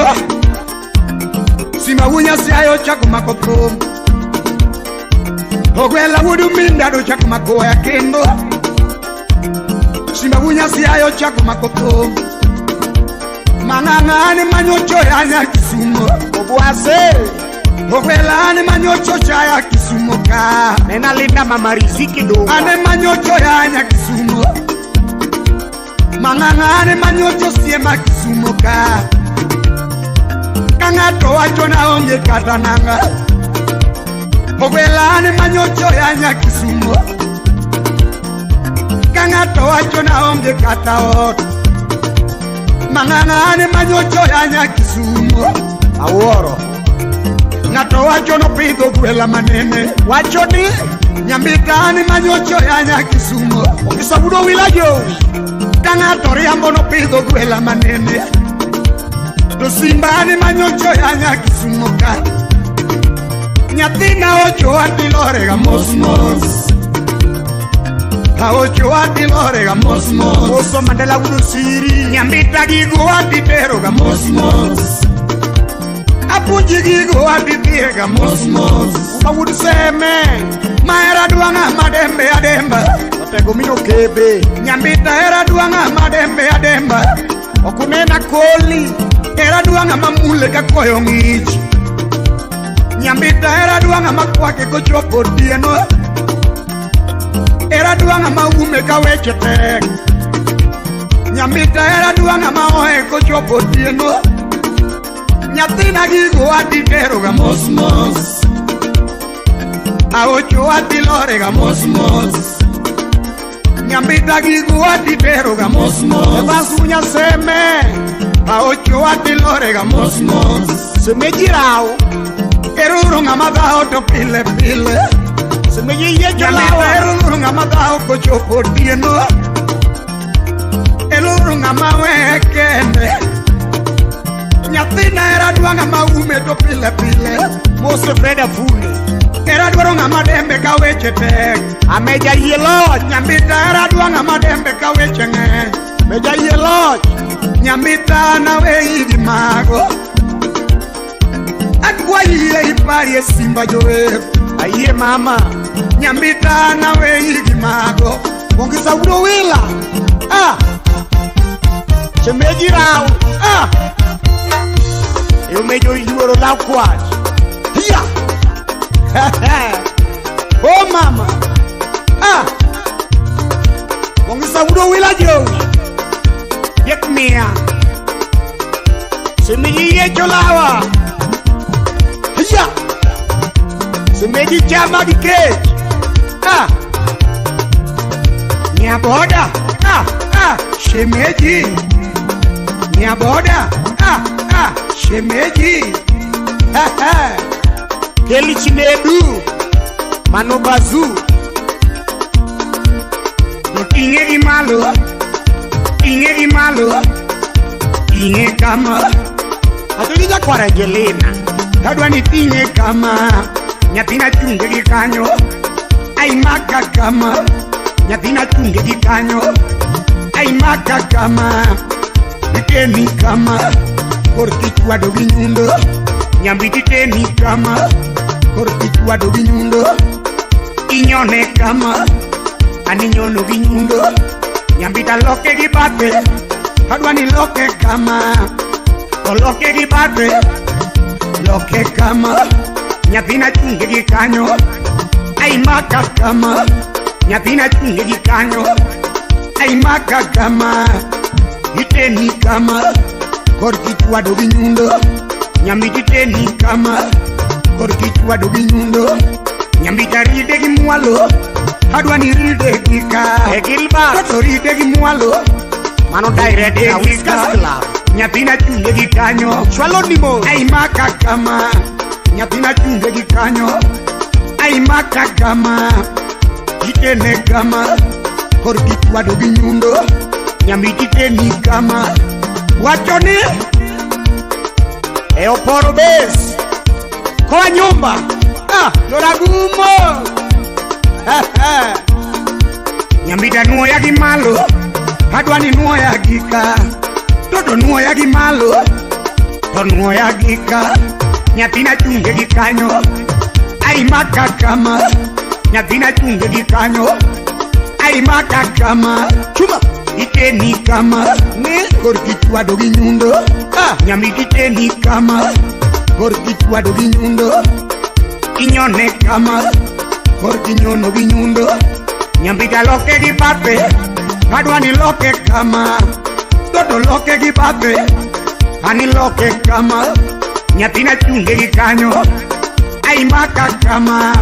Sima unya siayo chako makopo Ogwela wudu minda do chako makoya kendo Sima unya siayo chako makopo Mangangane manyocho ya nya Kisumu Obuase Ogwela ane manyocho chaya Kisumu ka Nena linda mama riziki do Ane manyocho ya nya Kisumu Mangangane manyocho siema Kisumu ka Kangato wachona onge katananga Ogwela ane manyocho ya nya Kisumu Kangato wachona onge kataot Mangangane manyocho ya nya Kisumu Aworo Ngato wacho no pido gwela manene Wacho ni Nyambita ni manyocho ya nya Kisumu Okisabudo wilajo Kangato riambo no pido gwela manene Tusimba ni manyocho ya nya Kisumu ka Nyathina ocho adilorega mosmos Ocho adilorega mosmos Oso mandela guru siri Nyambita gigo aditeroga mosmos apuonji gigo adidhiega mos mos. Mawud seme mahera dwang'a madembe ademba. Otego mino kebe nyambita hera dwang'a madembe ademba. Okunena koli hera dwang'a mamule kakoyo ng'ich. Nyambita hera dwang'a makwake kochopo tieno. Hera dwang'a maume kaweche tek. Nyambita hera dwang'a maoe kochopo tieno. Nyathina gigo aditeroga mos mos. Aocho adilorega mos mos. Nyambita gigo aditeroga mos mos. Basunya seme aocho adilorega mos mos. Semejirao eruro ng'ama dhao to pile pile. Semejiyejolawa eruro ng'ama dhao kochopo tieno. Eruro ng'ama wekende. Nyathina era dwang'a maume to pile pile. Mose Freda Fundi era dwaro ng'ama dembe ka weche tek. Ameja Yieloch nyambita era dwang'a madembe ka weche ng'eny. Meja Yieloch nyambita na wei gi mago. Akwa yie ipari simba jower. Ayie mama nyambita na wei gi mago. Ongisa udo wila Chemeji rao eu meio yuoro la kwaj. Hiya. Oh mama. Ongisa udo wila jo. Yek mia. Semeji ye cholawa. Hiya. Semeji chama di ke. Nya boda. Shemeji. Nya boda. Shemeji. Keli chinedu mano bazu. Inge imalo. Inge imalo. Inge kama. Atulija kwa Regelina. Kadwa ni tinge kama. Nyatina chunge gikanyo. Ai maka kama. Nyatina chunge gikanyo. Ai maka kama. Iteni kama. Korkichwa do ginyundo. Nyambiti teni kama. Korkichwa do ginyundo. Inyone kama. Aninyono ginyundo. Nyambita loke gibate. Kadwa ni loke kama. Loke gibate. Loke kama. Nyatina chunge gikanyo. Ai maka kama. Nyatina chunge gikanyo. Ai maka kama. Iteni kama. Korkichwa do ginyundo. Nyambiti teni kama. Korkichwa do ginyundo. Nyambita ride gi mwalo. Kadwa ni ride gika. Egilba Koto ride gi mwalo. Mano daire de Whiskas Club. Nyatina chunge gikanyo. Chwalo nimo. Ai maka kama. Nyatina chunge gikanyo. Ai maka kama. Itene kama. Korkichwa do ginyundo. Nyambiti teni kama. Wachoni Eoporo base kwa nyumba Loragumo Nyambita nuo ya gimalo. Kadwa ni nuo ya gika. Todo nuo ya gimalo. To nuo ya gika. Nyatina chunge gikanyo. Ai maka kama. Nyatina chunge gikanyo. Ai maka kama. Chuma Iteni kama. Korkichwa do ginyundo. Nyambiti teni kama. Korkichwa do ginyundo. Inyone kama. Korkinyono ginyundo. Nyambita loke gibate. Kadwa ni loke kama. Todo loke gibate. Ani loke kama. Nyatina chunge gikanyo. Ai maka kama.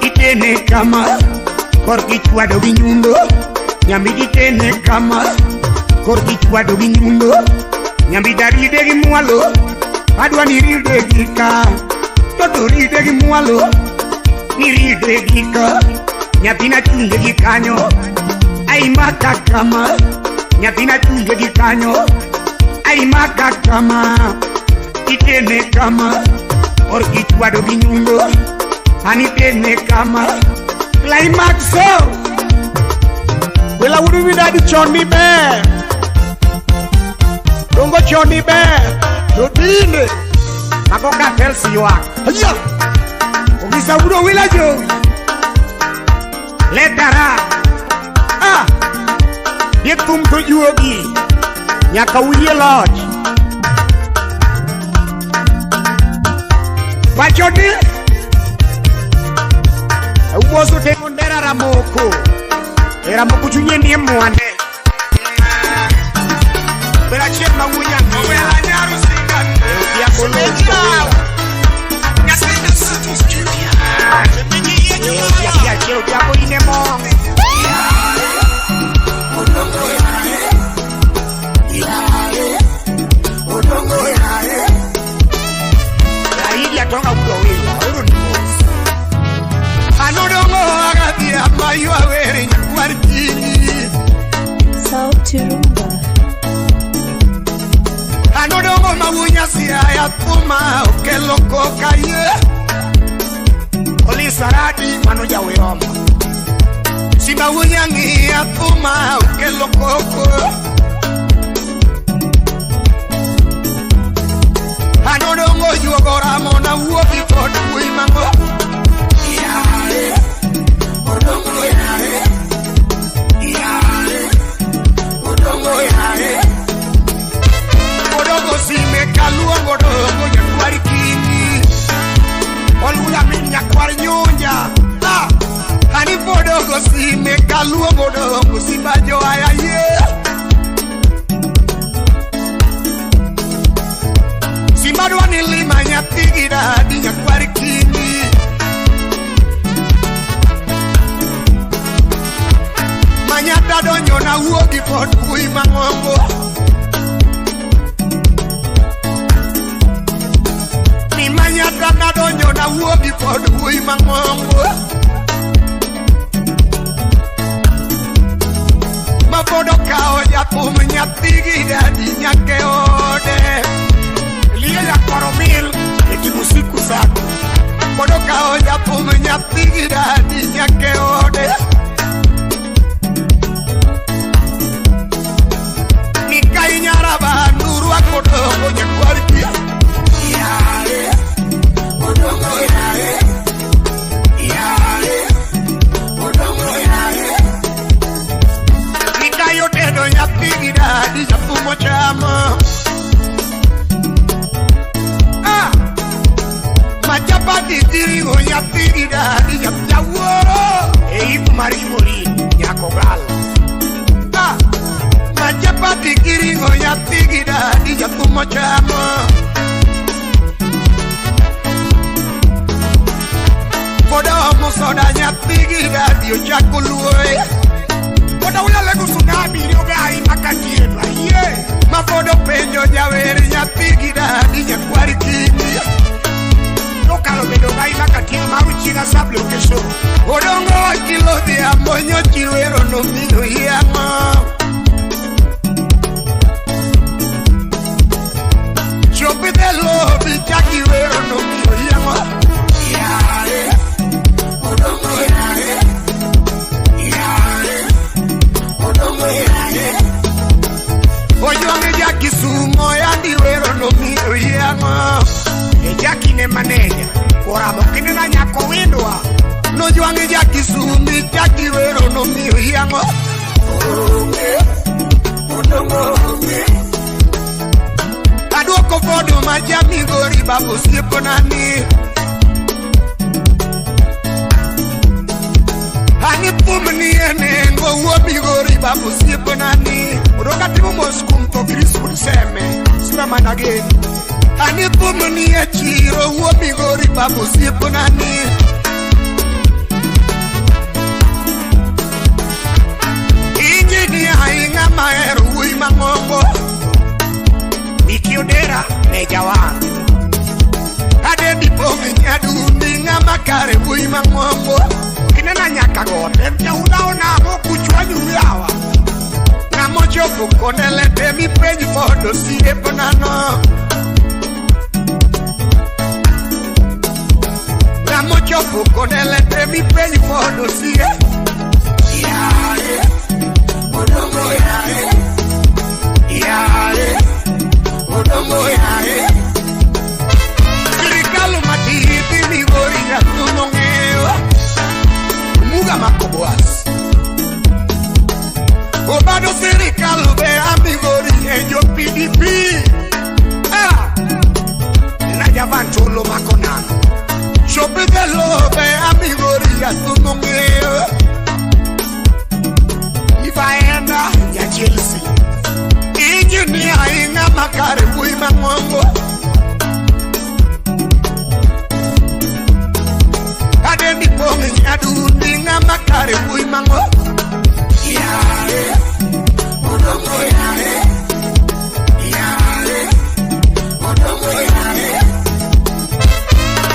Itene kama. Korkichwa do ginyundo. Nyambiti tene kama. Korkichwa do ginyundo. Nyambita ride gi mwalo. Kadwa ni ride gika. Todo ride gi mwalo. Ni ride gika. Nyatina chunge gikanyo. Ai maka kama. Nyatina chunge gikanyo. Ai maka kama. Itene kama. Korkichwa do ginyundo. Ani tene kama. Climax so Wela wudu widadi choni be Dongo choni be Dodine Ako cartel siwak. Aya. Ogisa udo wilajo. Letara. Yetum to juogi. Nyaka wiye lodge. Wachoni. Uwoso te mondera ramoko. Ramoko chunye ndiye mwande. Bela chema wuya bela nyaru singan. Ya kolonja. Ya sina satu studio. Ya cheo jago inemo. Odongo yae. La idia tonga udoila. Anodongo agadia mayu awere nyakwartini. Sauti Rumba. Anodongo mawunya siya ya tuma okelo kokaye. Oli saradi manoja weoma. Simba wunya ngi ya tuma okelo koko. Anodongo yuogora mona uobi kodu uimango. Odongo yae. Odongo sime kalua odongo nyakwari kini. Olula minya kwari nyonja. Hani odongo sime kalua odongo sibajo ayaye. Simbadwa nilima nyapigira di nyakwari kini. Manyata donyo na uogi pod kui mangongo. Ni manyata na donyo na uogi pod kui mangongo. Mabodo kao ya nyapigi dadi nyake ode. Liya ya koromil eti musiku sako. Bodo kao ya nyapigi dadi nyake ode. Nyaraba nuru akodongo nyakwarki. Yare. Odongo yare. Yare. Odongo yare. Nikayo tedo nyapigida di japumo chama. Majapati dirigo nyapigida di japuwo. Eifu marimori nyakogal. Majapati kiringo ya pigida di japumo chama. Boda musoda ya pigida di ojakuluwe. Boda ula legu tsunami ni ogai makatieba. Yeah. Mabodo penyo jaweri ya pigida di nyakwari kini. Lokalo bedo gai makatieba maruchina sablo kesho. Odongo kilo di amonyo chiwero no mino yama. Chope de lobi jaki wero no mio yama. Yare. Odongo yare. Yare. Odongo yare. Ojonge jaki sumo yandi wero no mio yama. E jaki ne maneja. Kora mokine na nyako windwa. No juange jaki sumi jaki wero no mio yama. Odongo Aduoko fodo majami gori babu sipo nani. Hani pumni ene ngo wobi gori babu sipo nani. Uroka timu moskum to Christmas seme. Sima manage. Hani pumni echiro wobi gori babu sipo nani. Injini hainga maeru imangongo. Ikiodera nejawan. Ade dipongi nyadundi ngama kare bui mangombo. Kinena nyaka gote mja unaona moku chwanyu yawa. Ngamo chofu konele temi penji fodo siye ponano. Ngamo chofu konele temi penji fodo siye. Yare. Odongo yare. Yare. Odongo yae. Ifaenda ya Chelsea Engineer inga makare bui mangongo Kade mi pongi nyadu inga makare bui mango Yare Odongo yare Yare Odongo yare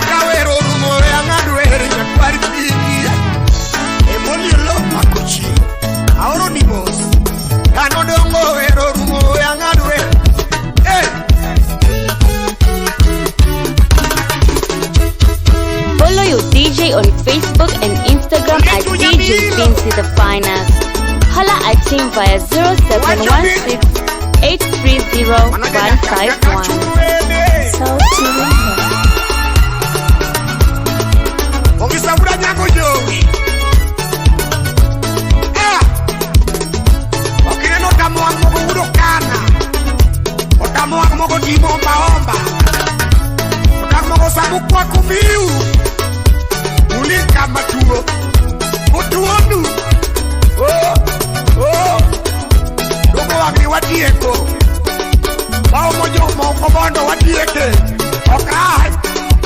Kawero rumo ya ngadwere nyakwari pingi Emoli lo makuchi Auro ni boss Kano dongo ero rumo ya ngadwere Follow your DJ on Facebook and Instagram at DJ Vincy the Finest. Holla at him via 0716 830 151. South Turumba. Ogisabura nyango yogi Okireno tamo amogo urokana Otamo amogo dimo omba Otamo sabu kwa kumiu Ulika matuo Mutuonu Dogo wagi wadieko Bao mojo mokobondo wadieke Okai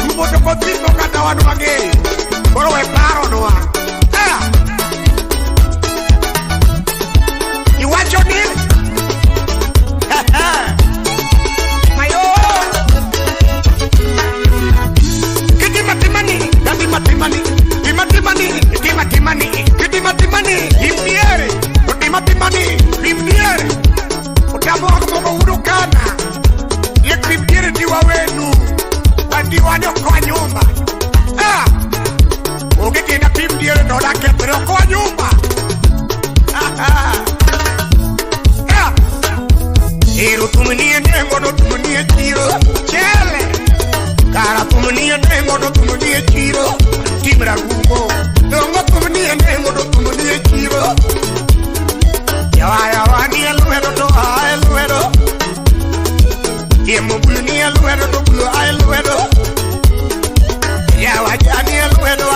Lumo toko tiko kata wanu wage Boro we paro noa You want your name? Mayo Kiti matimani Kiti matimani Kiti matimani Kiti matimani Impiere Kiti matimani Impiere Utamo akumogo urukana Yek impiere diwa wenu Wadiwano kwa nyumba Ogekena pimdiere dola kepero kwa nyumba Ero tumunie nengo do tumunie tiro Chele Kara tumunie nengo do tumunie tiro Timra gumo Dongo tumunie nengo do tumunie tiro Yawa ni eluero do eluero Yemo bulu ni eluero do bulu eluero Yawa jani eluero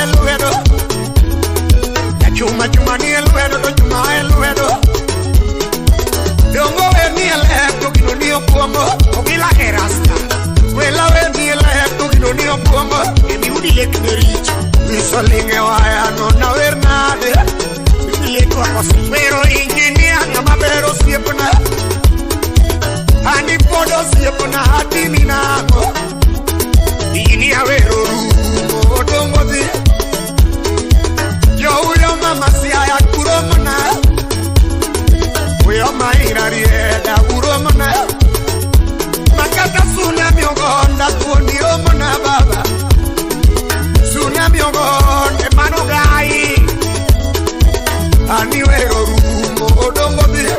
eluero Chuma ni eluero do chuma eluero Dongo we ni electo kino ni opongo Ogila erasta Wela we ni electo kino ni opongo Emi udi leknerich Iso linge waya no na vernade Leko akosi Pero inginia Ngama bero siepuna Hani podo siepuna hati minako Inginia vero rumo Dongo di Yo uyo mama siya ya kuro mana Uyo maira rieda uro mana Makata tsunami ogonda kuondi o mana baba Tsunami ogonde mano gai Ani wero rumo odongo bire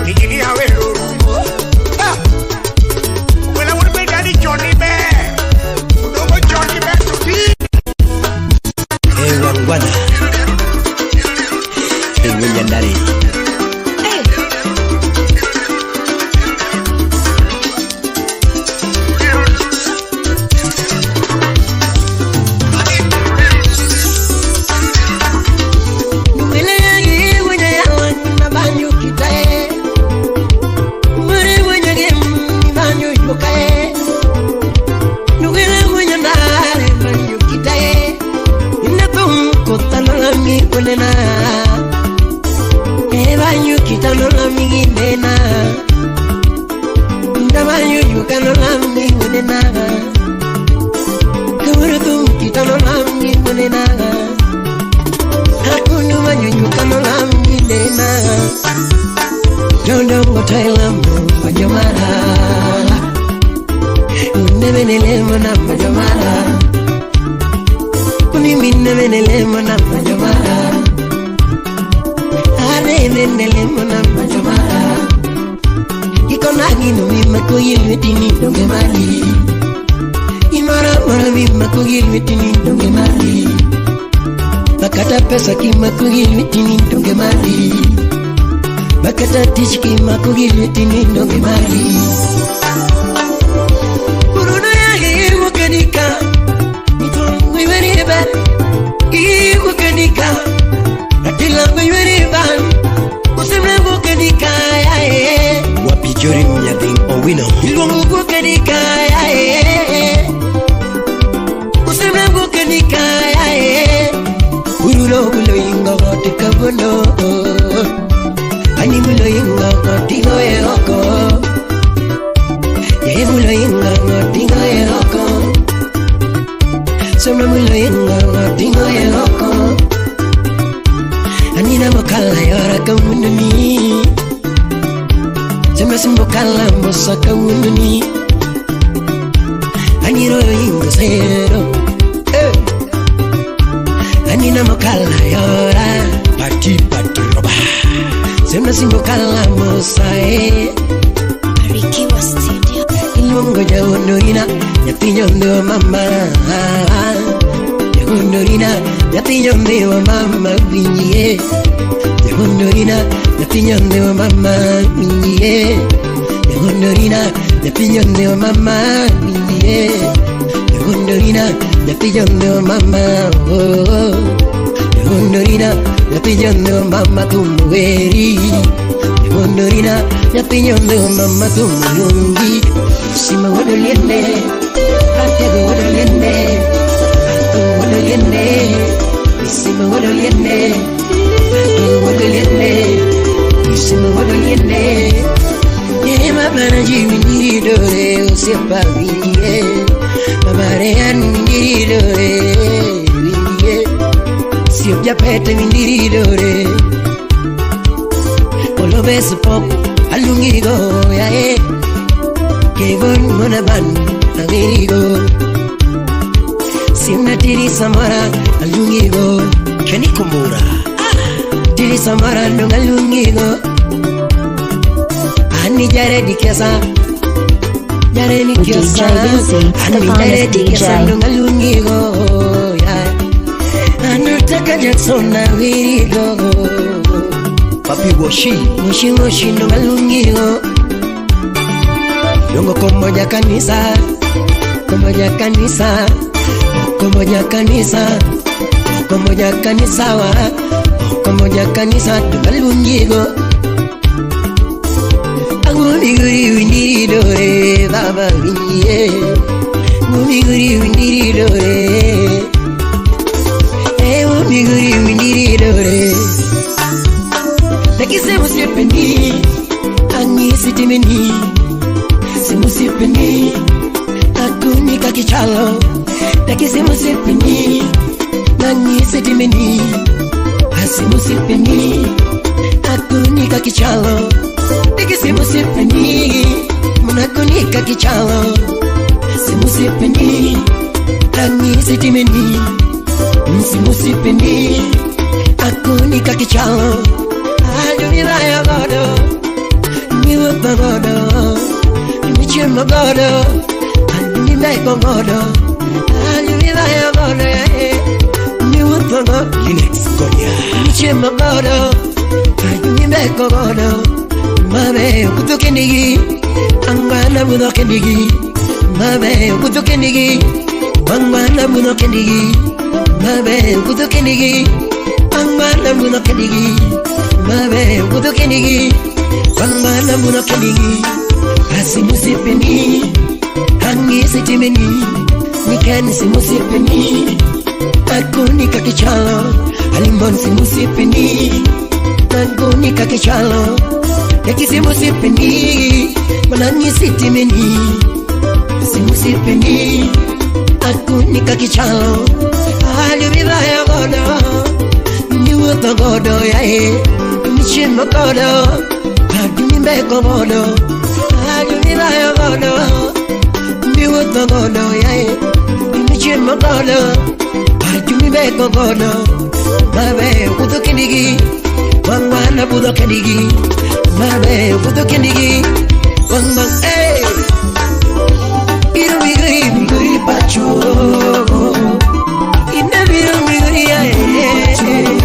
Nigini ya wero rumo Wela wurbe dadi Johnny Bear Udongo Johnny Bear tuki Wangwana Nyandari Pesa kimakugil mitini ndonge mali Bakata tich kimakugil mitini ndonge mali Kuruna ya himu kanika Nitwangu iweri ebe gono ani mulo inga tingo eroko ye mulo inga tingo eroko soma mulo inga tingo eroko ani na mokala yora kamuni soma simbo kala mosa kamuni ani ro inga zero ani na mokala yora pati roba sema simbo kala mosa Ricky was studio. ilungo ja honorina nyatinya ndo mama ja honorina nyatinya ndo mama binye ja honorina nyatinya ndo mama binye ja honorina nyatinya ndo mama binye ja honorina nyatinya ndo mama ja honorina nyatinya ndo mama tumweri Honorina, ya piñondo mamá tu mulungi, si me vuelve liende, ante me vuelve liende, tu vuelve liende, si me vuelve liende, tu vuelve liende, si me vuelve liende, ye mamá na jimi dore o se paviye, mamá rean mi dore, si ya pete mi dore. Lo ves pop alungigo ya que bon monaban agirigo si una tiri samara alungigo keni kumura tiri samara no alungigo ani jare dikesa jare ni kesa ani jare dikesa no alungigo ya anataka Jackson agirigo Papi woshi no malungiro Yongo komoja kanisa Komoja kanisa Komoja kanisa Komoja kanisa wa Komoja kanisa no malungiro Agumiguri windiri dore Baba winye Agumiguri windiri dore Agumiguri windiri dore Laki se musipeni, angi sitimeni, se musipeni, akuni kakichalo. Laki se musipeni, angi sitimeni, se musipeni, akuni kakichalo. Laki se musipeni, munakuni kakichalo. Se musipeni, angi sitimeni, se musipeni, akuni kakichalo. Ayumira ya godo, niwa godo, nichema godo, ayumira ya godo, ayumira ya godo, niwa godo, Linux Korea, nichema godo, ayumira ya godo, mabe kutokenigi, angwana kutokenigi, mabe kutokenigi, angwana kutokenigi, mabe kutokenigi, angwana kutokenigi. Mabe kudo kenigi Wangmana muna kenigi Asi musipeni Hangi sitimeni Nikani si musipeni Akuni kakichalo Alimbon si musipeni Akuni kakichalo Yaki si musipeni Manangi sitimeni Si musipeni Akuni kakichalo Alubila ya godo Niwa godo ya Chima godo, adumi beko godo, adumi bayo godo, biwo godo yae. Chima godo, adumi beko godo, mabe kudo kenigi, wangwana kudo kenigi, mabe kudo kenigi, wangman Biru biru pachu, ina biru biru yae.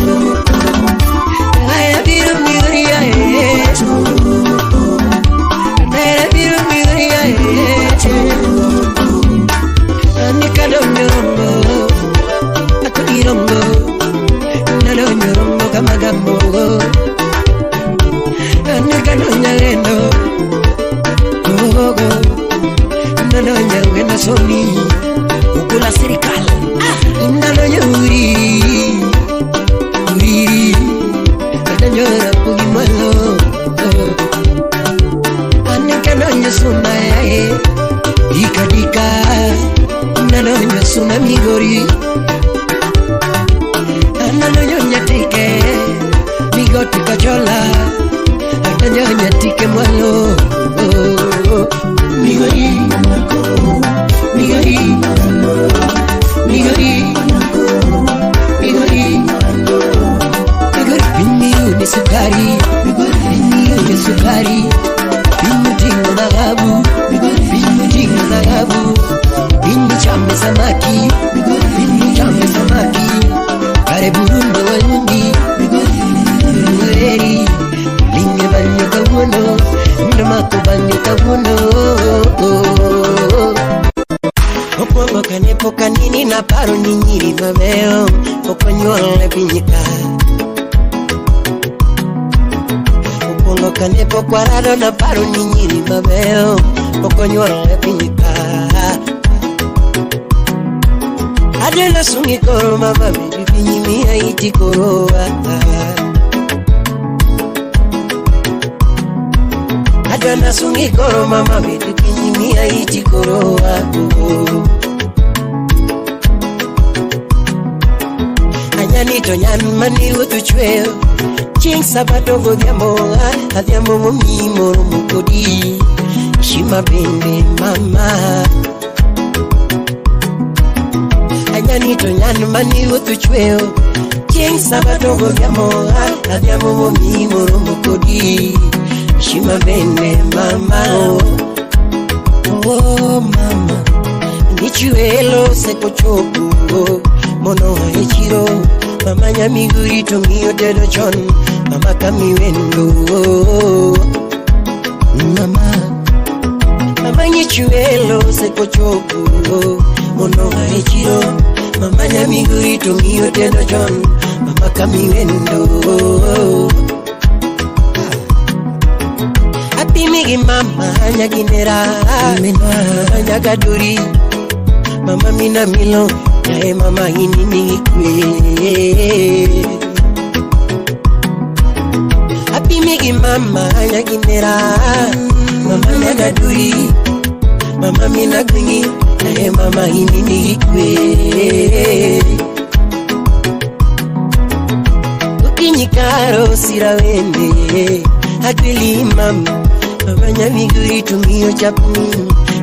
suna migori Anano nyatike Migoti kachola Atanyo nyatike mwalo Migori Migori Migori Migori Migori Biniu ni sukari Biniu ni sukari Biniu tingo na gabu Biniu tingo na gabu Biniu chame samaki Biniu chame samaki Kare burundo walundi Mugeri Linge banyo kawono Ndamako banyo kawono Opongo kanepo kanini na paro ninyiri mabeo Okonyole pinyika Opongo kanepo kwarado na paro ninyiri mabeo Okonyole pinyika Adela sungi koro mama baby pinyimi haiti koroa Adela sungi koro mama baby pinyimi haiti koroa Anyanito nyanmani utuchweo Ching sabato godhiambo Adhiambo mumimo rumukodi Shima bende mama Anyanito nyanmani utuchweo Ching sabato godhiambo Adhiambo mumimo rumukodi Shima bende mama Oh mama Nichuelo seko choku Mono haichiro Mama nyamiguri tongiyo dedo chon Mama kamiwendo Mama nyichuelo seko choku Mono haichiro Mama nyamiguri tongiyo dedo chon Mama kamiwendo Happy migi mama nyaginera Mama nyagaduri Mama mina milo Yae mama ini nikwe Happy migi mama nyaginera Mama nagaduri Mama mina gwingi Yae mama ini nikwe Ukinyikaro sirawende Agwili mama Mama nyamiguri tumio chapni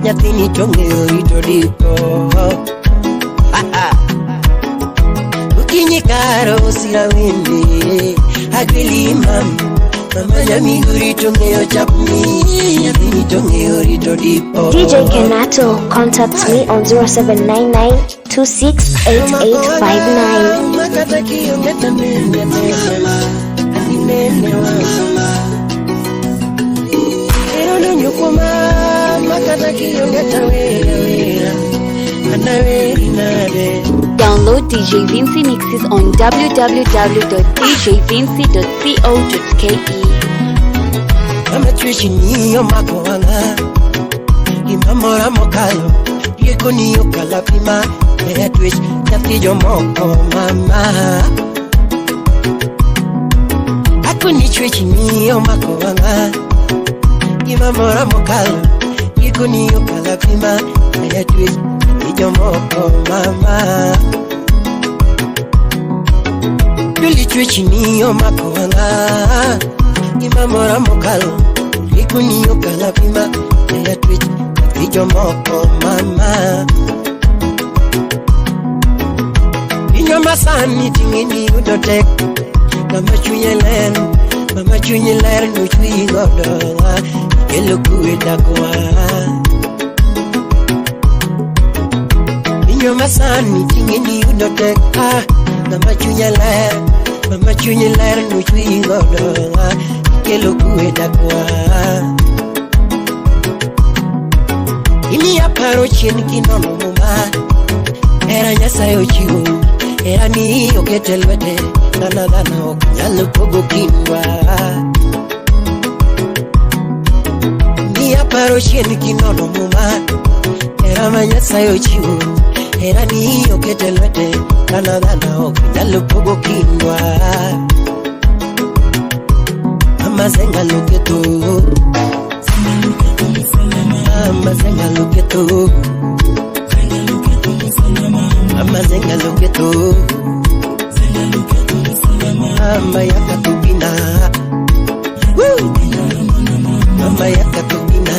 Nyatini tongeo itodipo Ukinyikaro sirawende Agwili mama Mama nyamiguri tongeo chapni Nyatini tongeo itodipo DJ Kenato, contact me on 0799-268859. Makataki ongeta mene mama Aninene wa mama Erono nyukuma Makataki ongeta wera Anaweri nade Download DJ Vinci mixes on www.djvinci.co.ke. Mama Trishi niyo makoanga Imamora mokalo Yeko niyo kalapima Mea Trish Yatijo moko mama Ako ni Trishi niyo makoanga Imamora mokalo Yeko niyo kalapima Mea Trish Yatijo moko mama Duli Trishi niyo makoanga Imamora mokalo Yeko niyo kalapima Mea Trish Yatijo moko mama Inyoma sani tingini udotek Mama chunyeler nuchui godoa Yelo kuwe dakwa Inyoma sani tingini udotek Mama chunyeler nuchui godoa Yelo kuwe dakwa Imi aparo chien kinono muma Era nyasayo chiwo Era ni oketelwete Nana dana okunyalo pogo kindwa Imi aparo chien kinono muma Era manyasayo chiwo Era ni oketelwete Nana dana okunyalo pogo kindwa Mama zenga loketo Mama zenga loketo Mama zenga loketo Mama yaka tubina Mama yaka tubina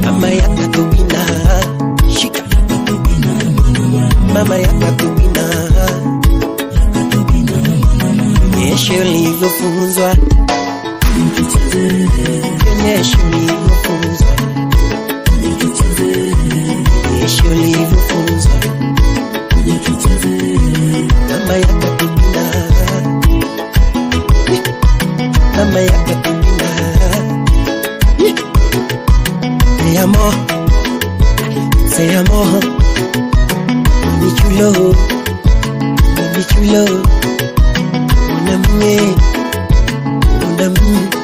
Mama yaka tubina Shika Mama yaka tubina Yesho ulivyofunzwa Yesho ulivyofunzwa Yesho ulivyofunzwa Mama yaka tubina Mama yaka tubina Say amor Mami chulo Mon amour